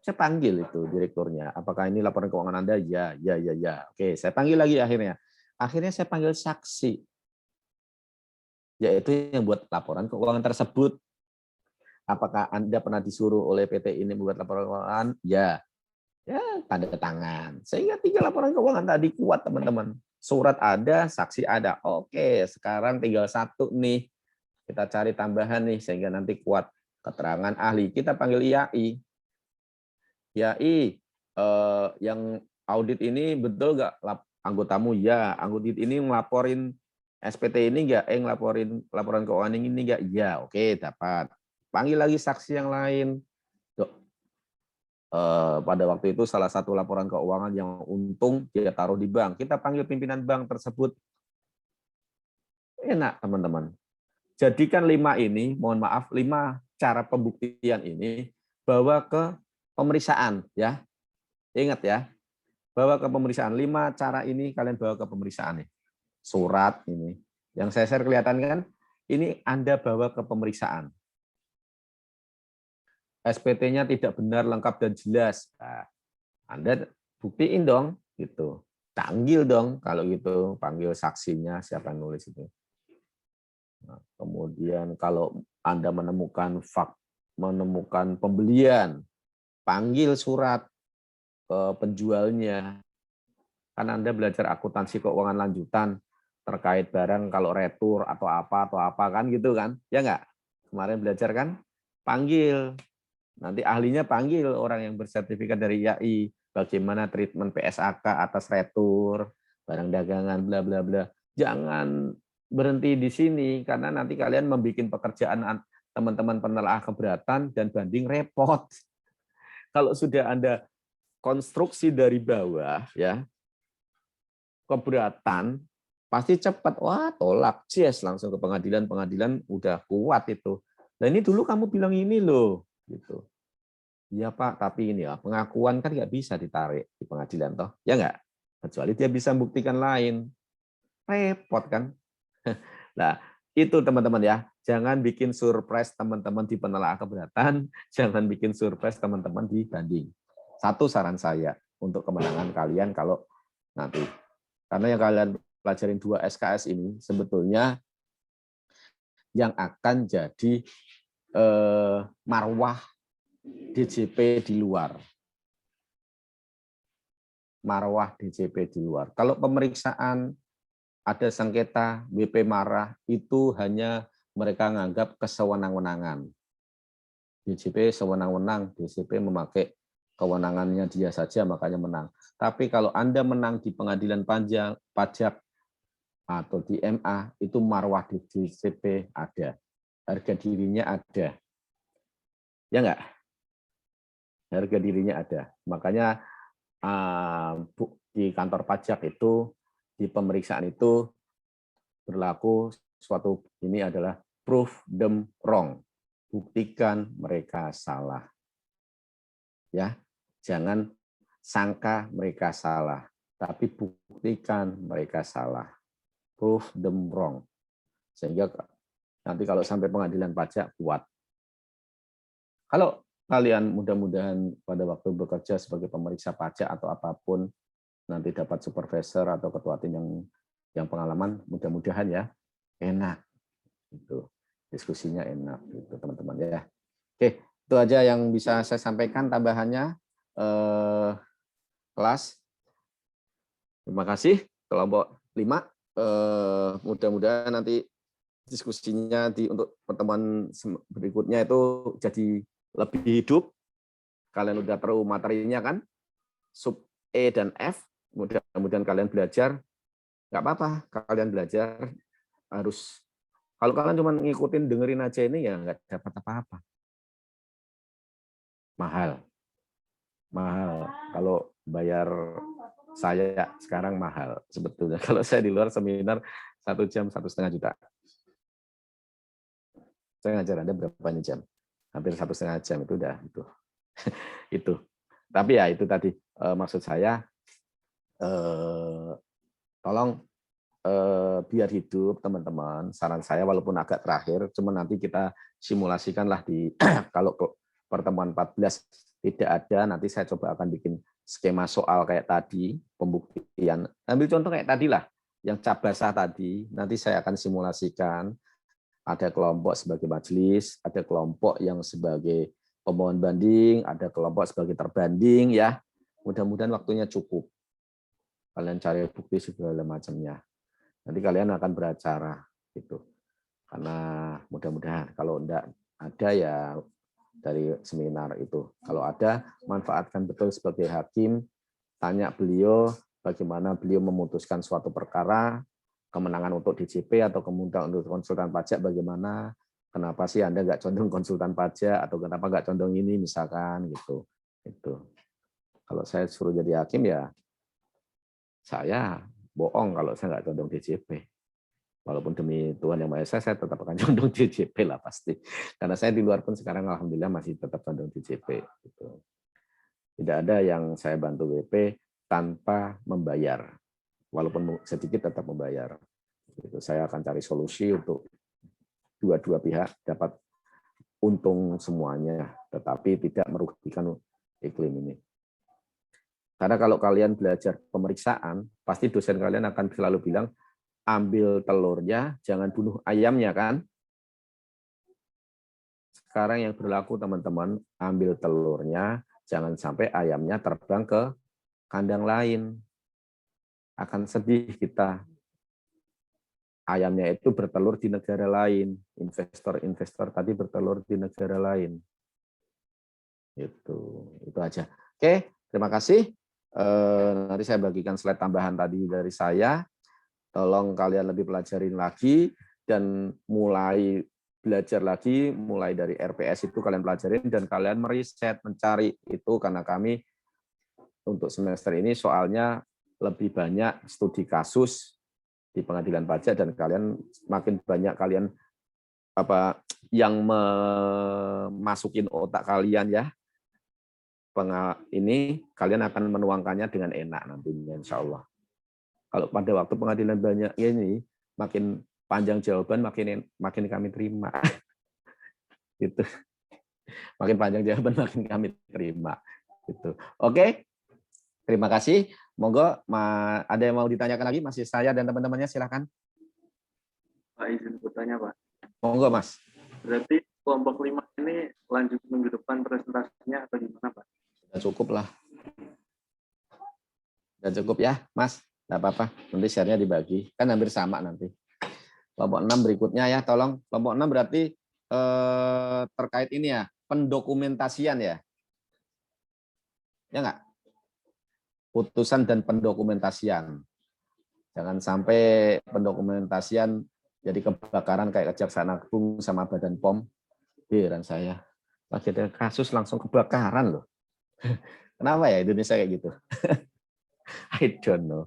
Saya panggil itu direkturnya, apakah ini laporan keuangan Anda? Ya. Oke, saya panggil lagi akhirnya. Akhirnya saya panggil saksi, yaitu yang buat laporan keuangan tersebut. Apakah Anda pernah disuruh oleh PT ini membuat laporan keuangan? Ya, tanda tangan. Sehingga 3 laporan keuangan tadi kuat, teman-teman. Surat ada, saksi ada. Oke, sekarang tinggal 1 nih. Kita cari tambahan nih, sehingga nanti kuat. Keterangan ahli. Kita panggil IAI. IAI, yang audit ini betul nggak anggotamu? Ya. Audit ini ngelaporin SPT ini nggak? Ngelaporin laporan keuangan ini nggak? Ya. Oke, dapat. Panggil lagi saksi yang lain. Pada waktu itu salah satu laporan keuangan yang untung dia taruh di bank. Kita panggil pimpinan bank tersebut. Enak, teman-teman. Jadikan 5 ini, mohon maaf, 5 cara pembuktian ini bawa ke pemeriksaan, ya. Ingat ya, bawa ke pemeriksaan. 5 cara ini kalian bawa ke pemeriksaan nih. Surat ini, yang saya share kelihatan kan, ini Anda bawa ke pemeriksaan. SPT-nya tidak benar, lengkap dan jelas. Nah, Anda buktiin dong, gitu. Panggil dong kalau gitu, panggil saksinya siapa yang nulis itu. Nah, kemudian kalau Anda menemukan pembelian, panggil surat penjualnya. Kan Anda belajar akuntansi keuangan lanjutan terkait barang kalau retur atau apa kan gitu kan. Ya enggak? Kemarin belajar kan? Panggil. Nanti ahlinya panggil orang yang bersertifikat dari IAI. Bagaimana treatment PSAK atas retur, barang dagangan, bla bla bla. Jangan berhenti di sini karena nanti kalian membuat pekerjaan teman-teman penelaah keberatan dan banding repot. Kalau sudah Anda konstruksi dari bawah ya, keberatan pasti cepat, wah tolak, yes, langsung ke pengadilan, udah kuat itu. Nah ini dulu kamu bilang ini loh, gitu. Iya Pak, tapi ini ya pengakuan kan nggak bisa ditarik di pengadilan toh, ya nggak? Kecuali dia bisa membuktikan lain, repot kan? Nah itu teman-teman ya, jangan bikin surprise teman-teman di penelaah keberatan, jangan bikin surprise teman-teman di banding. Satu saran saya untuk kemenangan kalian kalau nanti, karena yang kalian pelajarin 2 SKS ini sebetulnya yang akan jadi marwah DJP di luar. Marwah DJP di luar. Kalau pemeriksaan ada sengketa, WP marah, itu hanya mereka menganggap kesewenang-wenangan. DJP sewenang-wenang, DJP memakai kewenangannya dia saja, makanya menang. Tapi kalau Anda menang di pengadilan pajak atau di MA, itu marwah di DJP ada. Harga dirinya ada. Ya enggak? Harga dirinya ada. Makanya di kantor pajak itu, di pemeriksaan itu berlaku suatu ini adalah prove them wrong. Buktikan mereka salah. Ya, jangan sangka mereka salah, tapi buktikan mereka salah. Prove them wrong. Sehingga nanti kalau sampai pengadilan pajak kuat. Kalau kalian mudah-mudahan pada waktu bekerja sebagai pemeriksa pajak atau apapun nanti dapat supervisor atau ketua tim yang pengalaman, mudah-mudahan ya enak. Itu diskusinya enak gitu teman-teman ya. Oke, itu aja yang bisa saya sampaikan tambahannya. Kelas. Terima kasih kelompok 5. Mudah-mudahan nanti diskusinya untuk pertemuan berikutnya itu jadi lebih hidup. Kalian udah tahu materinya kan? Sub E dan F. Mudah-mudahan kalian belajar. Nggak apa-apa, kalian belajar harus. Kalau kalian cuma ngikutin, dengerin aja ini ya nggak dapat apa-apa. Mahal. Kalau bayar saya sekarang mahal sebetulnya. Kalau saya di luar seminar 1 jam 1,5 juta. Saya ngajar Anda berapa jam? Hampir 1,5 jam itu udah itu. Itu. Tapi ya itu tadi maksud saya tolong biar hidup teman-teman. Saran saya walaupun agak terakhir, cuma nanti kita simulasikanlah di kalau pertemuan 14 tidak ada, nanti saya coba akan bikin skema soal kayak tadi, pembuktian. Ambil contoh kayak tadi lah, yang cap basah tadi, nanti saya akan simulasikan. Ada kelompok sebagai majelis, ada kelompok yang sebagai pemohon banding, ada kelompok sebagai terbanding ya. Mudah-mudahan waktunya cukup. Kalian cari bukti segala macamnya. Nanti kalian akan beracara gitu. Karena mudah-mudahan kalau enggak ada ya dari seminar itu. Kalau ada, manfaatkan betul sebagai hakim, tanya beliau bagaimana beliau memutuskan suatu perkara, kemenangan untuk DJP atau kemudian untuk konsultan pajak bagaimana, kenapa sih Anda nggak condong konsultan pajak atau kenapa nggak condong ini misalkan gitu. Itu. Kalau saya suruh jadi hakim ya saya bohong kalau saya nggak condong DJP. Walaupun demi Tuhan Yang Maha Esa saya tetap akan condong DJP lah pasti. Karena saya di luar pun sekarang alhamdulillah masih tetap condong DJP. Gitu. Tidak ada yang saya bantu WP tanpa membayar. Walaupun sedikit tetap membayar. Saya akan cari solusi untuk dua-dua pihak dapat untung semuanya, tetapi tidak merugikan iklim ini. Karena kalau kalian belajar pemeriksaan, pasti dosen kalian akan selalu bilang, ambil telurnya, jangan bunuh ayamnya kan? Sekarang yang berlaku teman-teman, ambil telurnya, jangan sampai ayamnya terbang ke kandang lain. Akan sedih kita. Ayamnya itu bertelur di negara lain. Investor-investor tadi bertelur di negara lain. Itu aja. Oke, terima kasih. Nanti saya bagikan slide tambahan tadi dari saya. Tolong kalian lebih pelajarin lagi dan mulai belajar lagi, mulai dari RPS itu kalian pelajarin dan kalian meriset, mencari itu karena kami untuk semester ini soalnya lebih banyak studi kasus di pengadilan pajak dan kalian makin banyak kalian yang memasukin otak kalian ya. Ini kalian akan menuangkannya dengan enak nantinya insya Allah. Kalau pada waktu pengadilan banyak ini makin panjang jawaban makin kami terima. Gitu. Makin panjang jawaban makin kami terima. Gitu. Oke. Terima kasih. Monggo ada yang mau ditanyakan lagi masih saya dan teman-temannya silakan. Pak izin bertanya Pak. Monggo Mas. Berarti kelompok 5 ini lanjut minggu depan presentasinya atau gimana Pak? Sudah cukup lah. Sudah cukup ya, Mas. Tidak apa-apa. Nanti share-nya dibagi. Kan hampir sama nanti. Kelompok 6 berikutnya ya, tolong. Kelompok 6 berarti terkait ini ya, pendokumentasian ya. Ya enggak? Putusan dan pendokumentasian. Jangan sampai pendokumentasian jadi kebakaran kayak Kejaksaan Agung sama Badan POM. Heran saya. Lagi ada kasus langsung kebakaran loh. Kenapa ya Indonesia kayak gitu? I don't know.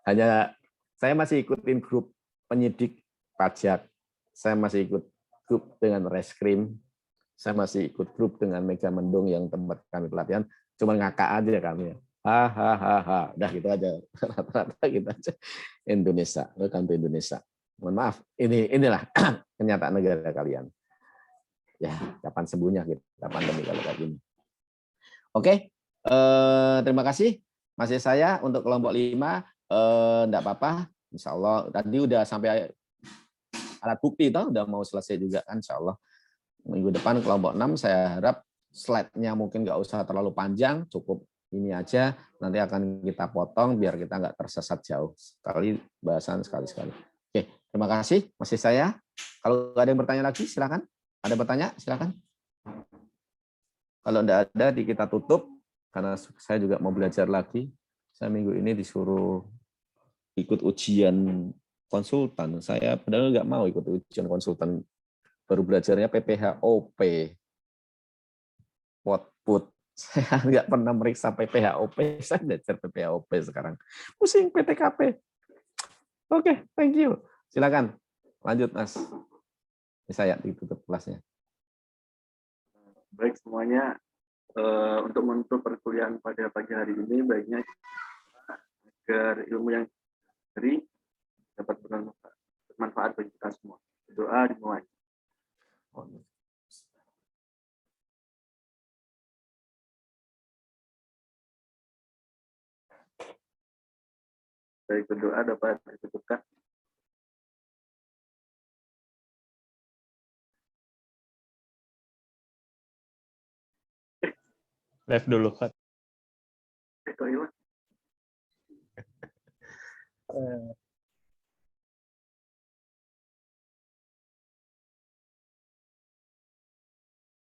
Hanya saya masih ikutin grup penyidik pajak. Saya masih ikut grup dengan Reskrim. Saya masih ikut grup dengan Mega Mendung yang tempat kami pelatihan. Cuma ngakak aja kami. Hahaha. Udah gitu aja. Rata-rata gitu aja. Indonesia. Welcome to Indonesia. Mohon maaf. Inilah kenyataan negara kalian. Ya, kapan sembuhnya kita pandemi kalau kayak gini. Oke, terima kasih. Masih saya untuk kelompok 5, enggak apa-apa. Insya Allah tadi udah sampai alat bukti itu udah mau selesai juga kan insya Allah. Minggu depan kelompok 6 saya harap slide-nya mungkin nggak usah terlalu panjang, cukup ini aja. Nanti akan kita potong biar kita nggak tersesat jauh. Sekali bahasan sekali-sekali. Oke, terima kasih. Masih saya. Kalau ada yang bertanya lagi silakan. Ada bertanya silakan. Kalau enggak ada, kita tutup karena saya juga mau belajar lagi. Saya minggu ini disuruh ikut ujian konsultan. Saya padahal nggak mau ikut ujian konsultan. Baru belajarnya PPHOP, Potput. Saya nggak pernah meriksa PPHOP. Saya belajar PPHOP sekarang. Pusing PTKP. Oke, thank you. Silakan lanjut Mas. Saya ditutup kelasnya. Baik semuanya, untuk menutup perkuliahan pada pagi hari ini, baiknya agar ilmu yang dari dapat bermanfaat bagi kita semua. Doa dimulai. Baik, berdoa dapat ditutupkan. Live dulu, Kak.